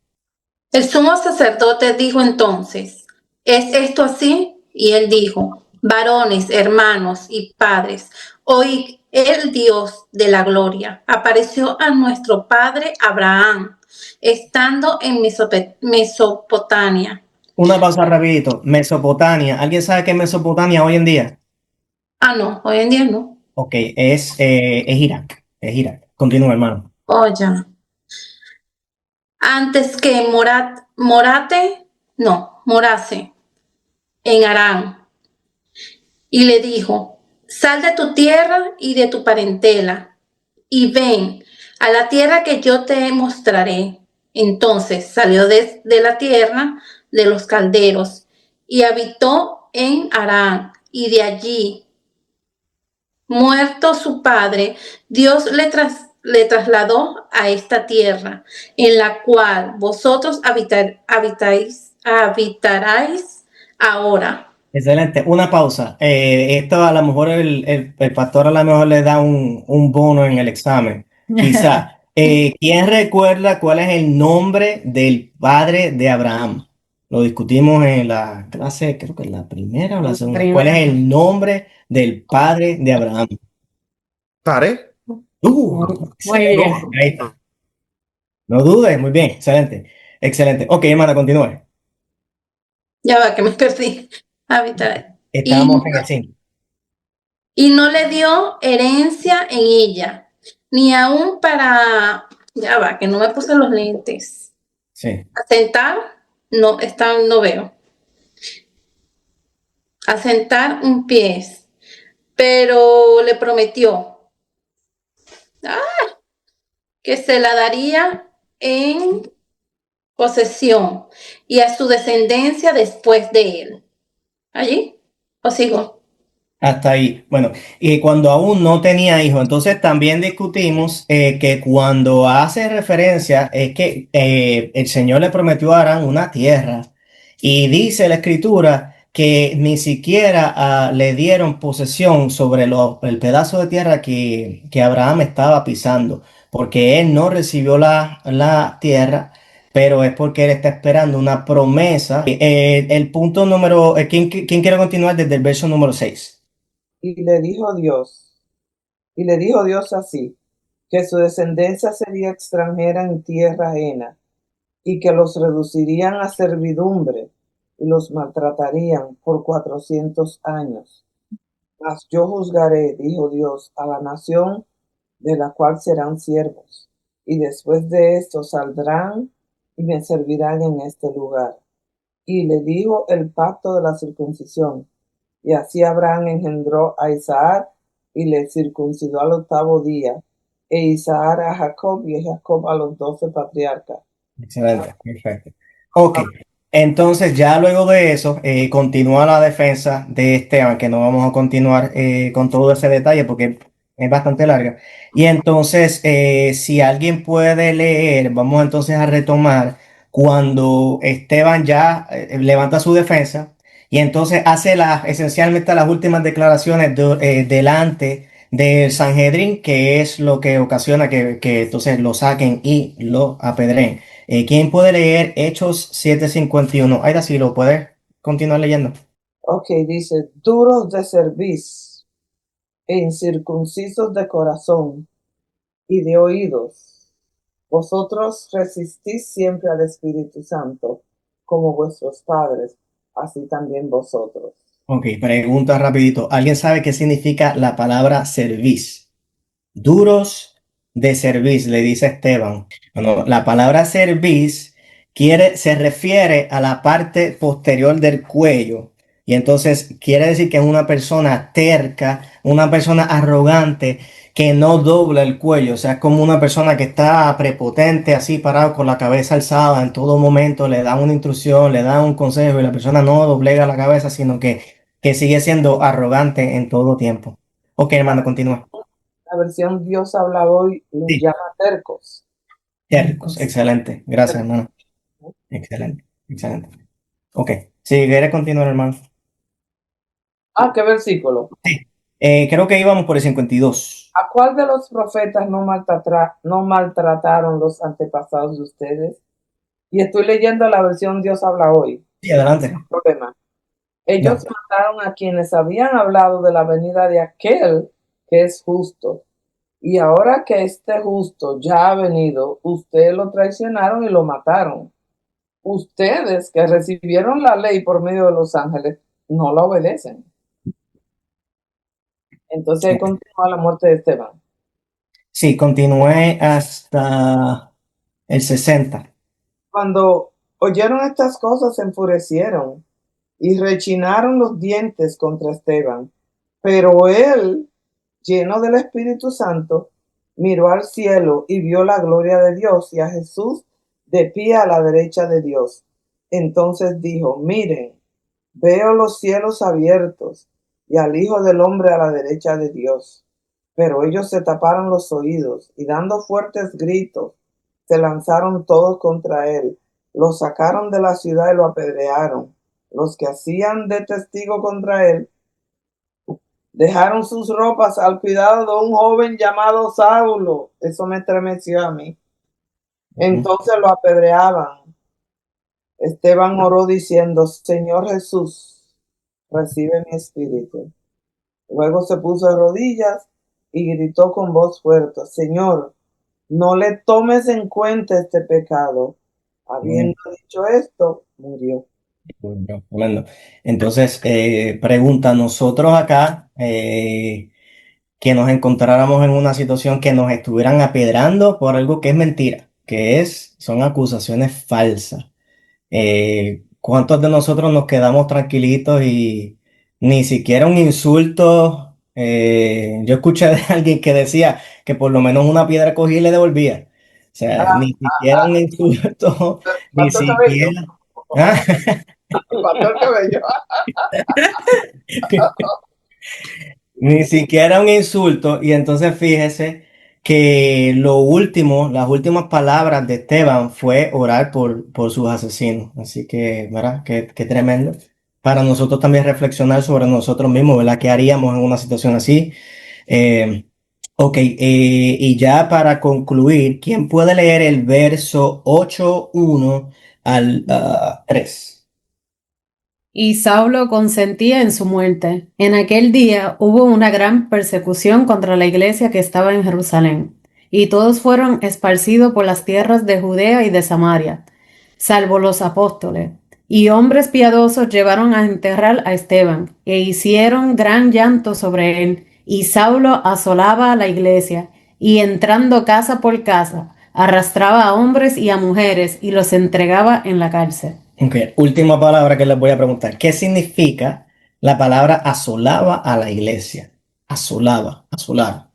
Speaker 9: El sumo sacerdote dijo entonces, ¿es esto así? Y él dijo, varones, hermanos y padres, hoy el Dios de la gloria apareció a nuestro padre Abraham, estando en Mesopotamia.
Speaker 4: Una pausa rapidito. Mesopotamia. ¿Alguien sabe qué es Mesopotamia hoy en día?
Speaker 9: No, hoy en día no.
Speaker 4: Ok, es Irak. Es Irak. Continúa, hermano.
Speaker 9: Oye. Antes que morase en Harán. Y le dijo, sal de tu tierra y de tu parentela, y ven a la tierra que yo te mostraré. Entonces salió de la tierra de los calderos y habitó en Harán, y de allí, muerto su padre, Dios le trasladó a esta tierra, en la cual vosotros habitaráis ahora.
Speaker 4: Excelente. Una pausa. Esto a lo mejor el pastor a lo mejor le da un bono en el examen. Quizá. ¿Quién recuerda cuál es el nombre del padre de Abraham? Lo discutimos en la clase, creo que en la primera o la segunda. ¿Cuál es el nombre del padre de Abraham?
Speaker 7: ¿Tare?
Speaker 3: Muy bien.
Speaker 4: Ahí está. No dudes, muy bien, excelente. Excelente. Ok, hermana, continúe.
Speaker 9: Ya va, que me perdí. Habitar.
Speaker 4: Estábamos en el 5.
Speaker 9: Y no le dio herencia en ella, ni aún para, ya va, que no me puse los lentes.
Speaker 4: Sí.
Speaker 9: Asentar, no veo. Asentar un pie, pero le prometió que se la daría en posesión y a su descendencia después de él. ¿Allí? ¿O sigo?
Speaker 4: Hasta ahí. Bueno, y cuando aún no tenía hijos, entonces también discutimos que cuando hace referencia es que el Señor le prometió a Abraham una tierra y dice la Escritura que ni siquiera le dieron posesión sobre el pedazo de tierra que Abraham estaba pisando, porque él no recibió la tierra pero es porque él está esperando una promesa. El punto número, ¿quién quiere continuar desde el verso número 6?
Speaker 6: Y le dijo Dios así, que su descendencia sería extranjera en tierra ajena, y que los reducirían a servidumbre y los maltratarían por 400 años. Mas yo juzgaré, dijo Dios, a la nación de la cual serán siervos, y después de esto saldrán y me servirán en este lugar. Y le dijo el pacto de la circuncisión, y así Abraham engendró a Isaac y le circuncidó al 8º día, e Isaac a Jacob y Jacob a los 12 patriarcas.
Speaker 4: Excelente, perfecto. Ok, entonces ya luego de eso continúa la defensa de Esteban, que no vamos a continuar con todo ese detalle porque es bastante larga. Y entonces, si alguien puede leer, vamos entonces a retomar cuando Esteban ya levanta su defensa y entonces hace esencialmente las últimas declaraciones delante del Sanhedrin, que es lo que ocasiona que entonces lo saquen y lo apedreen. ¿Quién puede leer Hechos 7:51? Aida, si lo puedes continuar leyendo.
Speaker 6: Ok, dice, duros de cerviz e incircuncisos de corazón y de oídos, vosotros resistís siempre al Espíritu Santo, como vuestros padres, así también vosotros.
Speaker 4: Ok, pregunta rapidito. ¿Alguien sabe qué significa la palabra cerviz? Duros de cerviz, le dice Esteban. Bueno, la palabra cerviz se refiere a la parte posterior del cuello. Y entonces quiere decir que es una persona terca, una persona arrogante, que no dobla el cuello. O sea, es como una persona que está prepotente, así parado con la cabeza alzada en todo momento, le da una instrucción, le da un consejo y la persona no doblega la cabeza, sino que sigue siendo arrogante en todo tiempo. Ok, hermano, continúa.
Speaker 6: La versión Dios habla hoy los
Speaker 4: Sí.
Speaker 6: llama tercos.
Speaker 4: Tercos, excelente. Gracias, hermano. Excelente, excelente. Ok, si quieres continuar, hermano.
Speaker 6: ¿Qué versículo?
Speaker 4: Creo que íbamos por el 52.
Speaker 6: ¿A cuál de los profetas no maltrataron los antepasados de ustedes? Y estoy leyendo la versión Dios habla hoy.
Speaker 4: Sí, adelante.
Speaker 6: No hay problema. Ellos mataron a quienes habían hablado de la venida de aquel que es justo. Y ahora que este justo ya ha venido, ustedes lo traicionaron y lo mataron. Ustedes que recibieron la ley por medio de los ángeles, no la obedecen. Entonces ahí continúa la muerte de Esteban.
Speaker 4: Sí, continué hasta el 60.
Speaker 6: Cuando oyeron estas cosas se enfurecieron y rechinaron los dientes contra Esteban. Pero él, lleno del Espíritu Santo, miró al cielo y vio la gloria de Dios y a Jesús de pie a la derecha de Dios. Entonces dijo, miren, veo los cielos abiertos y al Hijo del Hombre a la derecha de Dios. Pero ellos se taparon los oídos y dando fuertes gritos, se lanzaron todos contra él. Lo sacaron de la ciudad y lo apedrearon. Los que hacían de testigo contra él dejaron sus ropas al cuidado de un joven llamado Saulo. Eso me estremeció a mí. Entonces lo apedreaban. Esteban oró diciendo, Señor Jesús, recibe mi espíritu. Luego se puso de rodillas y gritó con voz fuerte, Señor, no le tomes en cuenta este pecado. Habiendo dicho esto, murió.
Speaker 4: Tremendo. Entonces, pregunta, nosotros acá, que nos encontráramos en una situación que nos estuvieran apedrando por algo que es mentira, son acusaciones falsas. ¿Cuántos de nosotros nos quedamos tranquilitos y ni siquiera un insulto? Yo escuché de alguien que decía que por lo menos una piedra cogía y le devolvía. O sea, ni siquiera un insulto, ni
Speaker 6: Pastor Cabello.
Speaker 4: siquiera. ¿Ah?
Speaker 6: Pastor Cabello.
Speaker 4: Ni siquiera un insulto. Y entonces fíjese que las últimas palabras de Esteban fue orar por sus asesinos. Así que, ¿verdad? Qué tremendo. Para nosotros también reflexionar sobre nosotros mismos, ¿verdad? ¿Qué haríamos en una situación así? Eh, Ok, y ya para concluir, ¿quién puede leer el verso 8:1 al 3?
Speaker 3: Y Saulo consentía en su muerte. En aquel día hubo una gran persecución contra la iglesia que estaba en Jerusalén, y todos fueron esparcidos por las tierras de Judea y de Samaria, salvo los apóstoles. Y hombres piadosos llevaron a enterrar a Esteban, e hicieron gran llanto sobre él. Y Saulo asolaba a la iglesia, y entrando casa por casa, arrastraba a hombres y a mujeres, y los entregaba en la cárcel.
Speaker 4: Ok, última palabra que les voy a preguntar. ¿Qué significa la palabra asolaba a la iglesia? Asolaba, asolar.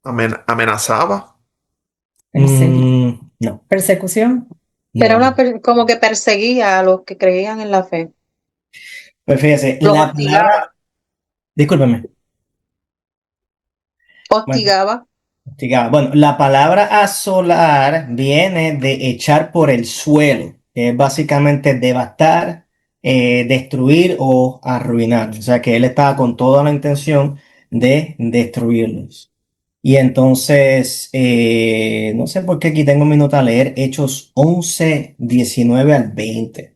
Speaker 7: Amenazaba.
Speaker 4: No,
Speaker 3: Persecución.
Speaker 8: Era
Speaker 4: no.
Speaker 8: como que perseguía a los que creían en la fe.
Speaker 4: Pues fíjese,
Speaker 8: Los
Speaker 4: la
Speaker 8: hostigaba.
Speaker 4: palabra, discúlpeme. Bueno,
Speaker 8: Hostigaba.
Speaker 4: hostigaba. Bueno, la palabra asolar viene de echar por el suelo, que es básicamente devastar, destruir o arruinar. O sea que él estaba con toda la intención de destruirlos. Y entonces, no sé por qué aquí tengo un minuto a leer Hechos 11:19 al 20.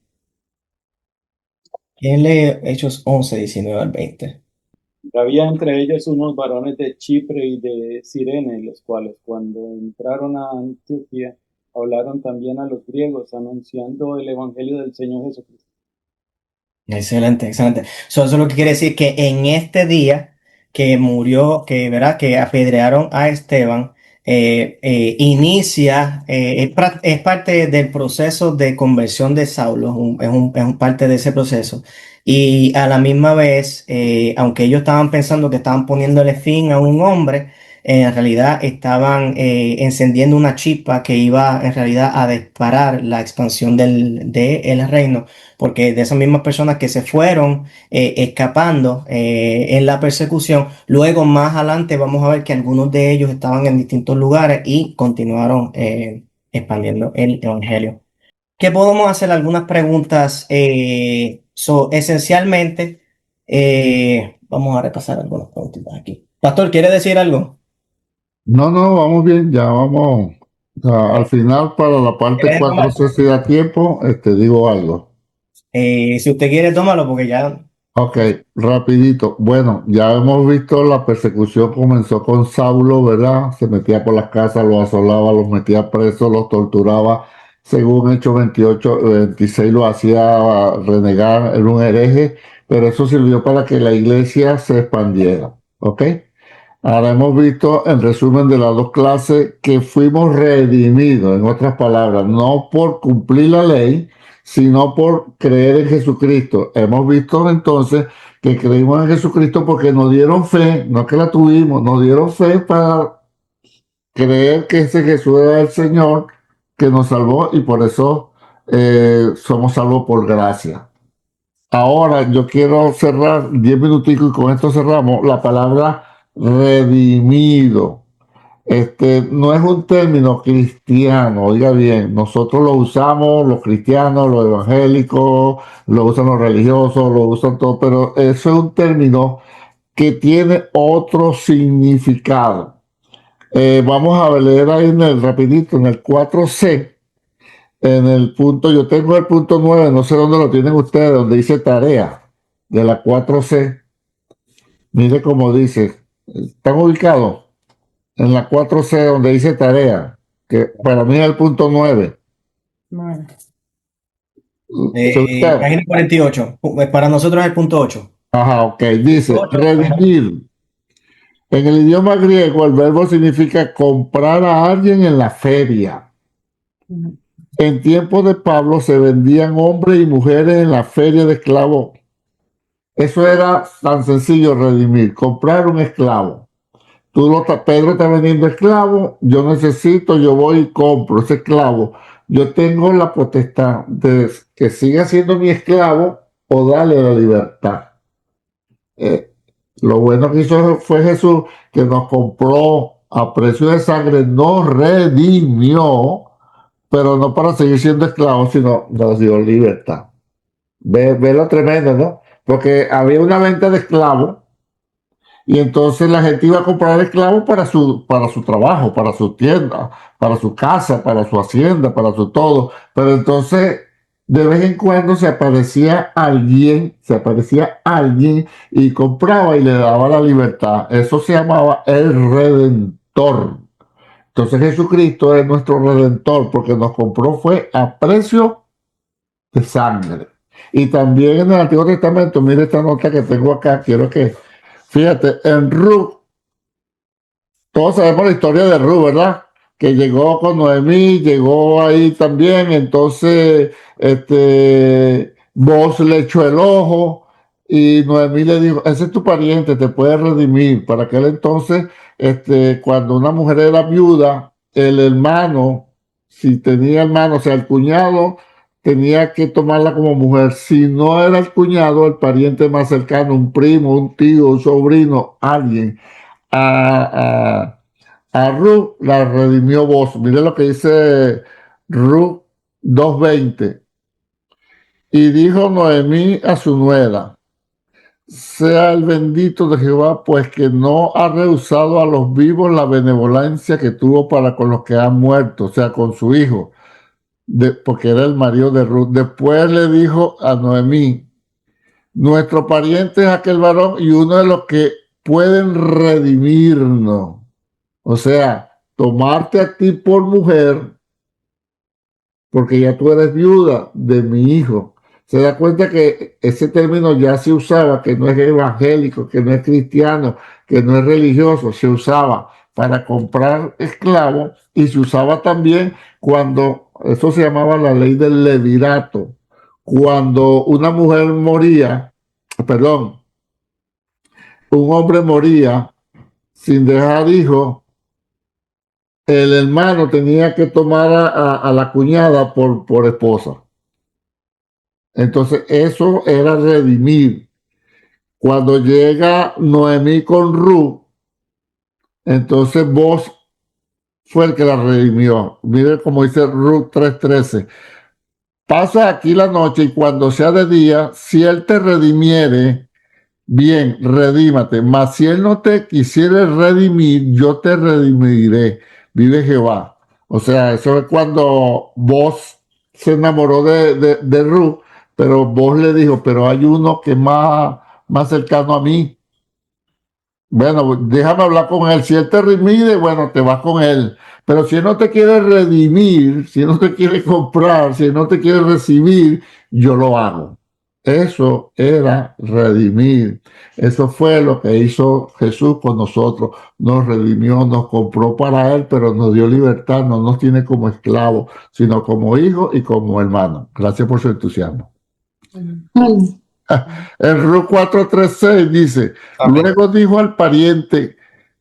Speaker 4: ¿Quién lee Hechos 11:19 al 20?
Speaker 5: Había entre ellos unos varones de Chipre y de Cirene, los cuales cuando entraron a Antioquía hablaron también a los griegos, anunciando el evangelio del Señor Jesucristo.
Speaker 4: Excelente, excelente. Eso es lo que quiere decir que en este día que murió, ¿verdad? Que apedrearon a Esteban, inicia, es parte del proceso de conversión de Saulo, es un parte de ese proceso. Y a la misma vez, aunque ellos estaban pensando que estaban poniéndole fin a un hombre, en realidad estaban encendiendo una chispa que iba en realidad a disparar la expansión del reino, porque de esas mismas personas que se fueron escapando en la persecución, luego más adelante vamos a ver que algunos de ellos estaban en distintos lugares y continuaron expandiendo el evangelio. ¿Qué podemos hacer? Algunas preguntas. Esencialmente, vamos a repasar algunas preguntas aquí. Pastor, ¿quiere decir algo?
Speaker 2: No, vamos bien, ya vamos. Al final, para la parte
Speaker 4: ¿Quiere
Speaker 2: 4,
Speaker 4: tomar?
Speaker 2: si da tiempo, digo algo.
Speaker 4: Si usted quiere, tómalo porque ya.
Speaker 2: Ok, rapidito. Bueno, ya hemos visto la persecución comenzó con Saulo, ¿verdad? Se metía por las casas, los asolaba, los metía presos, los torturaba. Según Hechos 28, 26 lo hacía renegar, era un hereje, pero eso sirvió para que la iglesia se expandiera, ¿ok? Ahora hemos visto en resumen de las dos clases que fuimos redimidos, en otras palabras, no por cumplir la ley, sino por creer en Jesucristo. Hemos visto entonces que creímos en Jesucristo porque nos dieron fe, no que la tuvimos, nos dieron fe para creer que ese Jesús era el Señor que nos salvó y por eso somos salvos por gracia. Ahora yo quiero cerrar 10 minuticos y con esto cerramos la palabra redimido. No es un término cristiano, oiga bien, nosotros lo usamos, los cristianos, los evangélicos, lo usan los religiosos, lo usan todo, pero eso es un término que tiene otro significado. Vamos a leer ahí rapidito, en el 4C, en el punto, yo tengo el punto 9, no sé dónde lo tienen ustedes, donde dice tarea, de la 4C. Mire cómo dice, ¿están ubicados? En la 4C donde dice tarea, que para mí es el punto 9.
Speaker 3: Bueno.
Speaker 2: ¿Se ubicaron?
Speaker 4: Página 48. Para nosotros es el punto 8.
Speaker 2: Ajá, ok. Dice, redimir. En el idioma griego el verbo significa comprar a alguien en la feria. En tiempos de Pablo se vendían hombres y mujeres en la feria de esclavos. Eso era tan sencillo, redimir, comprar un esclavo. Pedro está vendiendo esclavo, yo voy y compro ese esclavo. Yo tengo la potestad de que siga siendo mi esclavo o darle la libertad. Lo bueno que hizo fue Jesús, que nos compró a precio de sangre, nos redimió, pero no para seguir siendo esclavos, sino nos dio libertad. Ve lo tremendo, ¿no? Porque había una venta de esclavos Y entonces la gente iba a comprar esclavos para su trabajo, para su tienda, para su casa, para su hacienda, para su todo. Pero entonces de vez en cuando se aparecía alguien y compraba y le daba la libertad. Eso se llamaba el Redentor. Entonces Jesucristo es nuestro Redentor porque nos compró fue a precio de sangre. Y también en el Antiguo Testamento, mire esta nota que tengo acá, fíjate, en Ruth, todos sabemos la historia de Ruth, ¿verdad? Que llegó con Noemí, llegó ahí también, entonces Boaz le echó el ojo y Noemí le dijo, ese es tu pariente, te puede redimir. Para aquel entonces, cuando una mujer era viuda, el hermano, si tenía hermano, o sea, el cuñado, tenía que tomarla como mujer. Si no era el cuñado, el pariente más cercano, un primo, un tío, un sobrino, alguien, a, a Ruth la redimió Boaz. Mire lo que dice Ruth 2:20. Y dijo Noemí a su nuera, sea el bendito de Jehová, pues que no ha rehusado a los vivos la benevolencia que tuvo para con los que han muerto, o sea, con su hijo, porque era el marido de Ruth. Después le dijo a Noemí, nuestro pariente es aquel varón y uno de los que pueden redimirnos. O sea, tomarte a ti por mujer, porque ya tú eres viuda de mi hijo. Se da cuenta que ese término ya se usaba, que no es evangélico, que no es cristiano, que no es religioso, se usaba para comprar esclavos y se usaba también cuando, eso se llamaba la ley del levirato, cuando una mujer moría, perdón, un hombre moría sin dejar hijos, el hermano tenía que tomar a la cuñada por esposa. Entonces eso era redimir. Cuando llega Noemí con Ruth, entonces Boaz fue el que la redimió. Mire como dice Ruth 3:13. Pasa aquí la noche y cuando sea de día, si él te redimiere, bien, redímate. Mas si él no te quisiere redimir, yo te redimiré. Vive Jehová. O sea, eso es cuando Boaz se enamoró de Ruth, pero Boaz le dijo, pero hay uno que es más cercano a mí. Bueno, déjame hablar con él. Si él te redime, bueno, te vas con él. Pero si él no te quiere redimir, si él no te quiere comprar, si él no te quiere recibir, yo lo hago. Eso era redimir. Eso fue lo que hizo Jesús con nosotros. Nos redimió, nos compró para él, pero nos dio libertad. No nos tiene como esclavos, sino como hijos y como hermanos. Gracias por su entusiasmo. En Ruth 4:36 dice,
Speaker 4: Amén.
Speaker 2: luego dijo al pariente,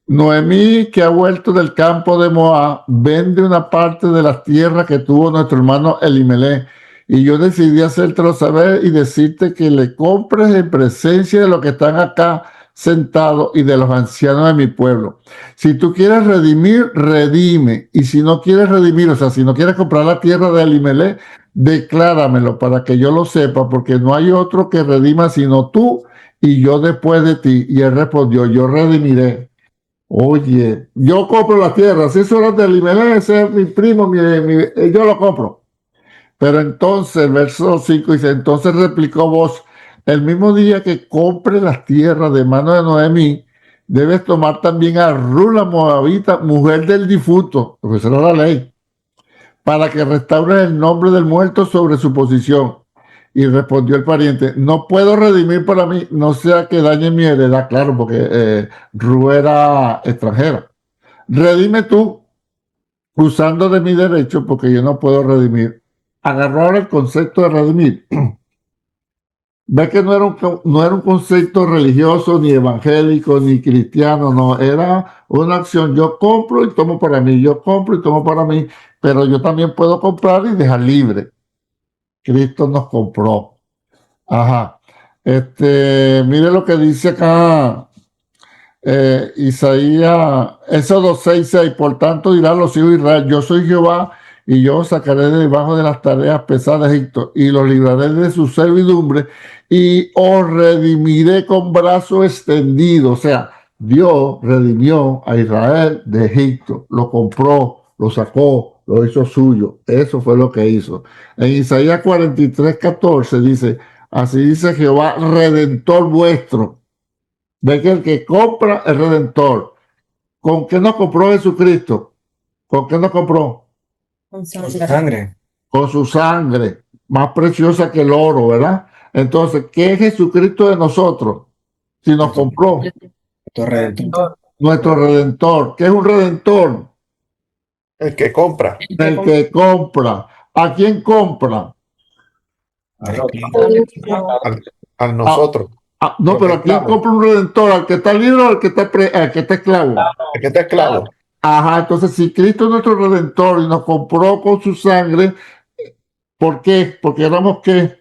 Speaker 2: Noemí, que ha vuelto del campo de Moab, vende una parte de las tierras que tuvo nuestro hermano Elimelech. Y yo decidí hacértelo saber y decirte que le compres en presencia de los que están acá sentados y de los ancianos de mi pueblo. Si tú quieres redimir, redime. Y si no quieres redimir, o sea, si no quieres comprar la tierra de Elimelech, decláramelo para que yo lo sepa, porque no hay otro que redima sino tú y yo después de ti. Y él respondió, yo redimiré. Oye, yo compro la tierra, si eso era de Elimelech, ese es mi primo, yo lo compro. Pero entonces, el verso 5 dice, entonces replicó Boaz, el mismo día que compre las tierras de mano de Noemí, debes tomar también a Ruth la moabita, mujer del difunto, porque esa era la ley, para que restaure el nombre del muerto sobre su posición. Y respondió el pariente, no puedo redimir para mí, no sea que dañe mi heredad, claro, porque Ruth era extranjera. Redime tú, usando de mi derecho, porque yo no puedo redimir. Agarró ahora el concepto de redimir. Ve que no era un concepto religioso, ni evangélico, ni cristiano, no, era una acción. Yo compro y tomo para mí, yo compro y tomo para mí, pero yo también puedo comprar y dejar libre. Cristo nos compró. Ajá. Mire lo que dice acá Isaías, Éxodo 6:6. Por tanto dirán los hijos de Israel, yo soy Jehová y yo os sacaré de debajo de las tareas pesadas de Egipto y los libraré de su servidumbre y os redimiré con brazo extendido. O sea, Dios redimió a Israel de Egipto, lo compró, lo sacó, lo hizo suyo. Eso fue lo que hizo. En Isaías 43:14 dice, así dice Jehová, redentor vuestro. Ve que el que compra es redentor. ¿Con qué nos compró Jesucristo? ¿Con qué nos compró?
Speaker 3: Con
Speaker 4: Con su
Speaker 3: sangre.
Speaker 4: sangre.
Speaker 2: Con su sangre, más preciosa que el oro, ¿verdad? Entonces, ¿qué es Jesucristo de nosotros? Si nos compró,
Speaker 4: Nuestro redentor.
Speaker 2: nuestro redentor. ¿Qué es un redentor?
Speaker 7: El que compra.
Speaker 2: El que compra. ¿A quién compra?
Speaker 7: A nosotros.
Speaker 2: No,
Speaker 7: Los
Speaker 2: pero ¿a quién
Speaker 7: esclavos.
Speaker 2: compra un redentor? ¿Al que está libre o al que al que está esclavo?
Speaker 7: El que está esclavo.
Speaker 2: Ajá, entonces si Cristo es nuestro redentor y nos compró con su sangre, ¿por qué? Porque éramos ¿qué?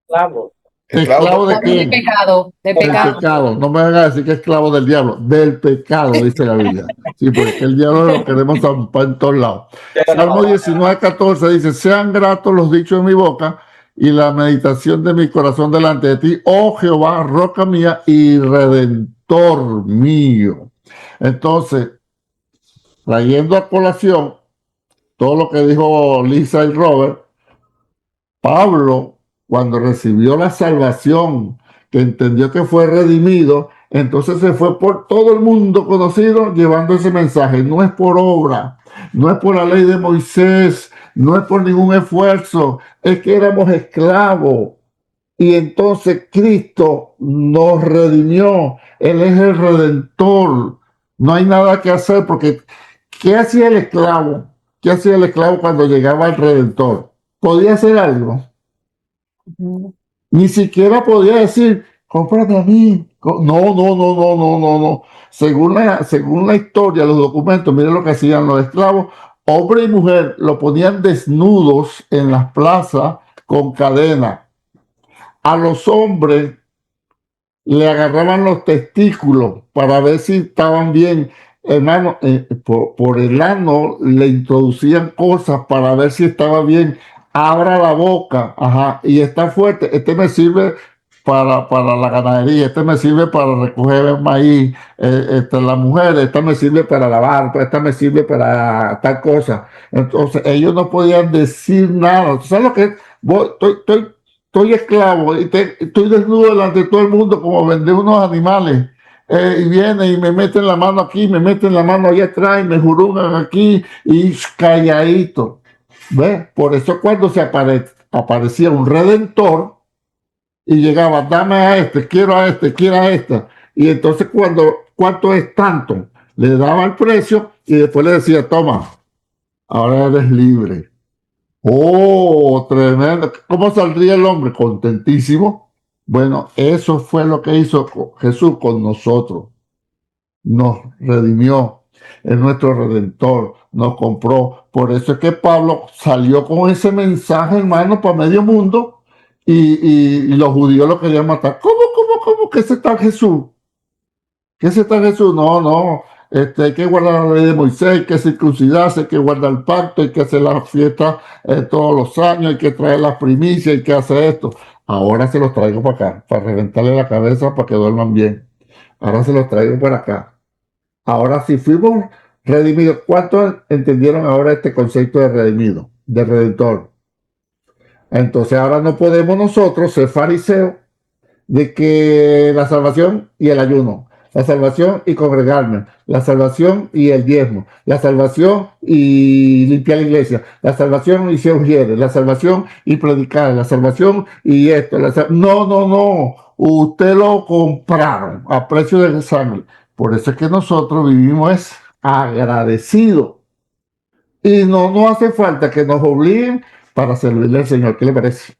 Speaker 6: Esclavo.
Speaker 2: ¿Esclavo de
Speaker 3: De
Speaker 2: quién?
Speaker 3: pecado, de
Speaker 2: Del
Speaker 3: pecado.
Speaker 2: pecado. No me van a decir que es esclavo del diablo. Del pecado, dice la Biblia. Sí, porque el diablo lo queremos zampar en todos lados. Salmo 19:14 dice, sean gratos los dichos de mi boca y la meditación de mi corazón delante de ti, oh Jehová, roca mía y redentor mío. Entonces, trayendo a colación todo lo que dijo Lisa y Robert, Pablo, cuando recibió la salvación, que entendió que fue redimido, entonces se fue por todo el mundo conocido llevando ese mensaje. No es por obra, no es por la ley de Moisés, no es por ningún esfuerzo, es que éramos esclavos. Y entonces Cristo nos redimió. Él es el redentor. No hay nada que hacer porque ¿qué hacía el esclavo? ¿Qué hacía el esclavo cuando llegaba el redentor? ¿Podía hacer algo? Ni siquiera podía decir, cómprate a mí. No. Según la historia, los documentos, miren lo que hacían los esclavos, hombre y mujer, lo ponían desnudos en las plazas con cadena. A los hombres le agarraban los testículos para ver si estaban bien. Hermano, por el ano le introducían cosas para ver si estaba bien. Abra la boca, ajá, y está fuerte. Este me sirve para la ganadería, este me sirve para recoger el maíz, la mujer, esta me sirve para lavar, esta me sirve para tal cosa. Entonces, ellos no podían decir nada. ¿Tú sabes lo que es? Estoy esclavo y estoy desnudo delante de todo el mundo como vender unos animales. Y viene y me meten la mano aquí, me meten la mano allá atrás y me jurungan aquí y calladito. ¿Ves? Por eso cuando aparecía un redentor y llegaba, dame a este, quiero a este, quiero a esta. Y entonces ¿cuánto es tanto? Le daba el precio y después le decía, toma, ahora eres libre. Oh, tremendo. ¿Cómo saldría el hombre? Contentísimo. Bueno, eso fue lo que hizo Jesús con nosotros. Nos redimió. Es nuestro redentor. Nos compró. Por eso es que Pablo salió con ese mensaje, hermano, para medio mundo y los judíos lo querían matar. ¿Cómo? ¿Qué se está Jesús? ¿Qué se está Jesús? No. Hay que guardar la ley de Moisés, hay que circuncidarse, hay que guardar el pacto, hay que hacer la fiesta todos los años, hay que traer las primicias, hay que hacer esto. Ahora se los traigo para acá, para reventarle la cabeza para que duerman bien. Ahora se los traigo para acá. Ahora si fuimos redimidos, ¿cuántos entendieron ahora este concepto de redimido, de redentor? Entonces ahora no podemos nosotros ser fariseos de que la salvación y el ayuno, la salvación y congregarme, la salvación y el diezmo, la salvación y limpiar la iglesia, la salvación y ser ungieres, la salvación y predicar, la salvación y esto. No. Usted lo compraron a precio de sangre. Por eso es que nosotros vivimos agradecidos. Y no hace falta que nos obliguen para servirle al Señor. ¿Qué le parece?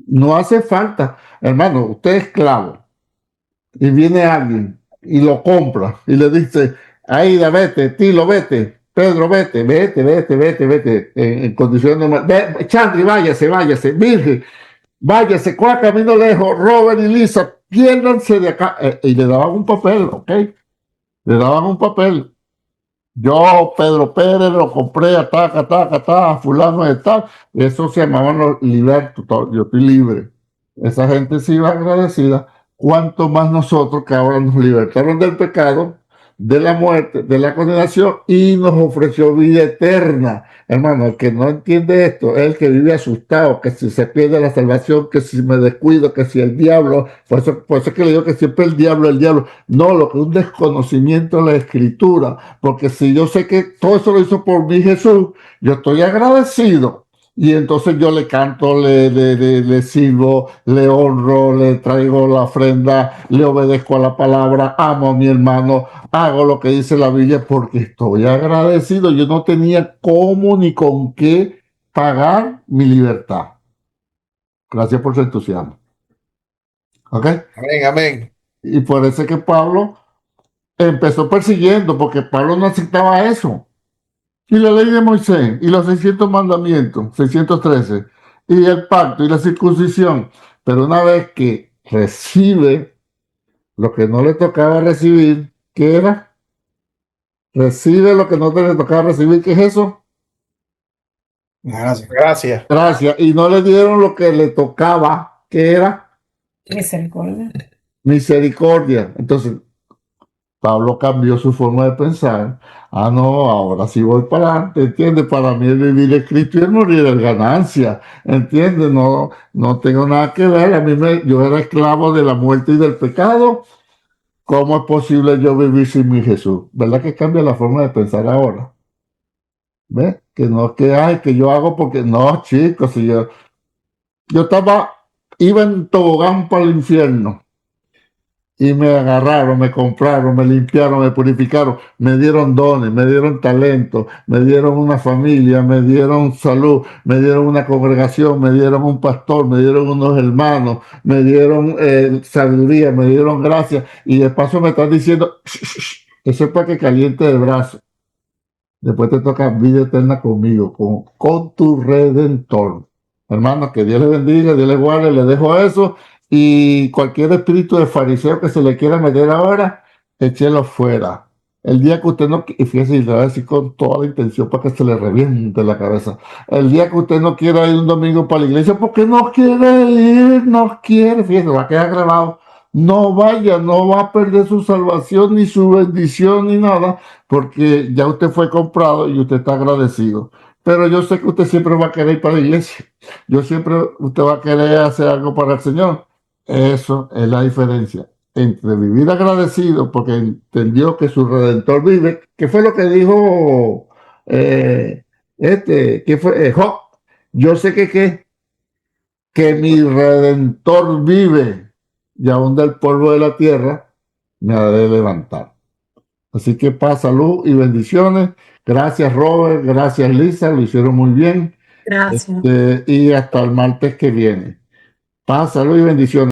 Speaker 2: No hace falta, hermano, usted es esclavo y viene alguien y lo compra y le dice, Aida, vete, Tilo, vete, Pedro, vete, en condiciones normales. Chandri, váyase, Virgen, váyase, coja camino lejos, Robert y Lisa, piérdanse de acá. Y le daban un papel, ¿ok? Le daban un papel. Yo, Pedro Pérez, lo compré, fulano de tal. Eso se llamaban los libertos. Yo estoy libre. Esa gente sí iba agradecida cuánto más nosotros, que ahora nos libertaron del pecado, de la muerte, de la condenación y nos ofreció vida eterna. Hermano, el que no entiende esto es el que vive asustado, que si se pierde la salvación, que si me descuido, que si el diablo, por eso es que le digo que siempre el diablo. No, lo que es un desconocimiento de la escritura, porque si yo sé que todo eso lo hizo por mí Jesús, yo estoy agradecido. Y entonces yo le canto, le sirvo, le honro, le traigo la ofrenda, le obedezco a la palabra, amo a mi hermano, hago lo que dice la Biblia porque estoy agradecido. Yo no tenía cómo ni con qué pagar mi libertad. Gracias por su entusiasmo. ¿Ok?
Speaker 7: Amén, amén.
Speaker 2: Y por eso es que Pablo empezó persiguiendo, porque Pablo no aceptaba eso. Y la ley de Moisés, y los 600 mandamientos, 613, y el pacto, y la circuncisión. Pero una vez que recibe lo que no le tocaba recibir, ¿qué era? Recibe lo que no le tocaba recibir, ¿qué es eso?
Speaker 4: Gracias.
Speaker 7: Gracias.
Speaker 2: Gracias. Y no le dieron lo que le tocaba, ¿qué era?
Speaker 3: Misericordia.
Speaker 2: Misericordia. Entonces, Pablo cambió su forma de pensar. Ah, no, ahora sí voy para adelante, ¿entiendes? Para mí el vivir es Cristo y el morir es ganancia, ¿entiendes? No tengo nada que ver. Yo era esclavo de la muerte y del pecado. ¿Cómo es posible yo vivir sin mi Jesús? ¿Verdad que cambia la forma de pensar ahora? ¿Ves? Que no es que, ay, que yo hago porque, no, chicos, si yo iba en tobogán para el infierno. Y me agarraron, me compraron, me limpiaron, me purificaron, me dieron dones, me dieron talento, me dieron una familia, me dieron salud, me dieron una congregación, me dieron un pastor, me dieron unos hermanos, me dieron sabiduría, me dieron gracia. Y de paso me están diciendo, eso es para que caliente de brazo. Después te toca vida eterna conmigo, con tu Redentor. Hermanos, que Dios les bendiga, Dios les guarde, les dejo eso. Y cualquier espíritu de fariseo que se le quiera meter ahora, échelo fuera. El día que usted no, y fíjese, y le voy a decir con toda la intención para que se le reviente la cabeza. El día que usted no quiera ir un domingo para la iglesia, porque no quiere ir, no quiere, fíjese, va a quedar grabado. No vaya, no va a perder su salvación, ni su bendición, ni nada, porque ya usted fue comprado y usted está agradecido. Pero yo sé que usted siempre va a querer ir para la iglesia. Usted va a querer hacer algo para el Señor. Eso es la diferencia entre vivir agradecido porque entendió que su Redentor vive, que fue lo que dijo que fue Job. Yo sé que mi Redentor vive y aún del polvo de la tierra me ha de levantar. Así que paz, salud y bendiciones. Gracias, Robert. Gracias, Lisa. Lo hicieron muy bien.
Speaker 3: Gracias.
Speaker 2: Y hasta el martes que viene. Paz, salud y bendiciones.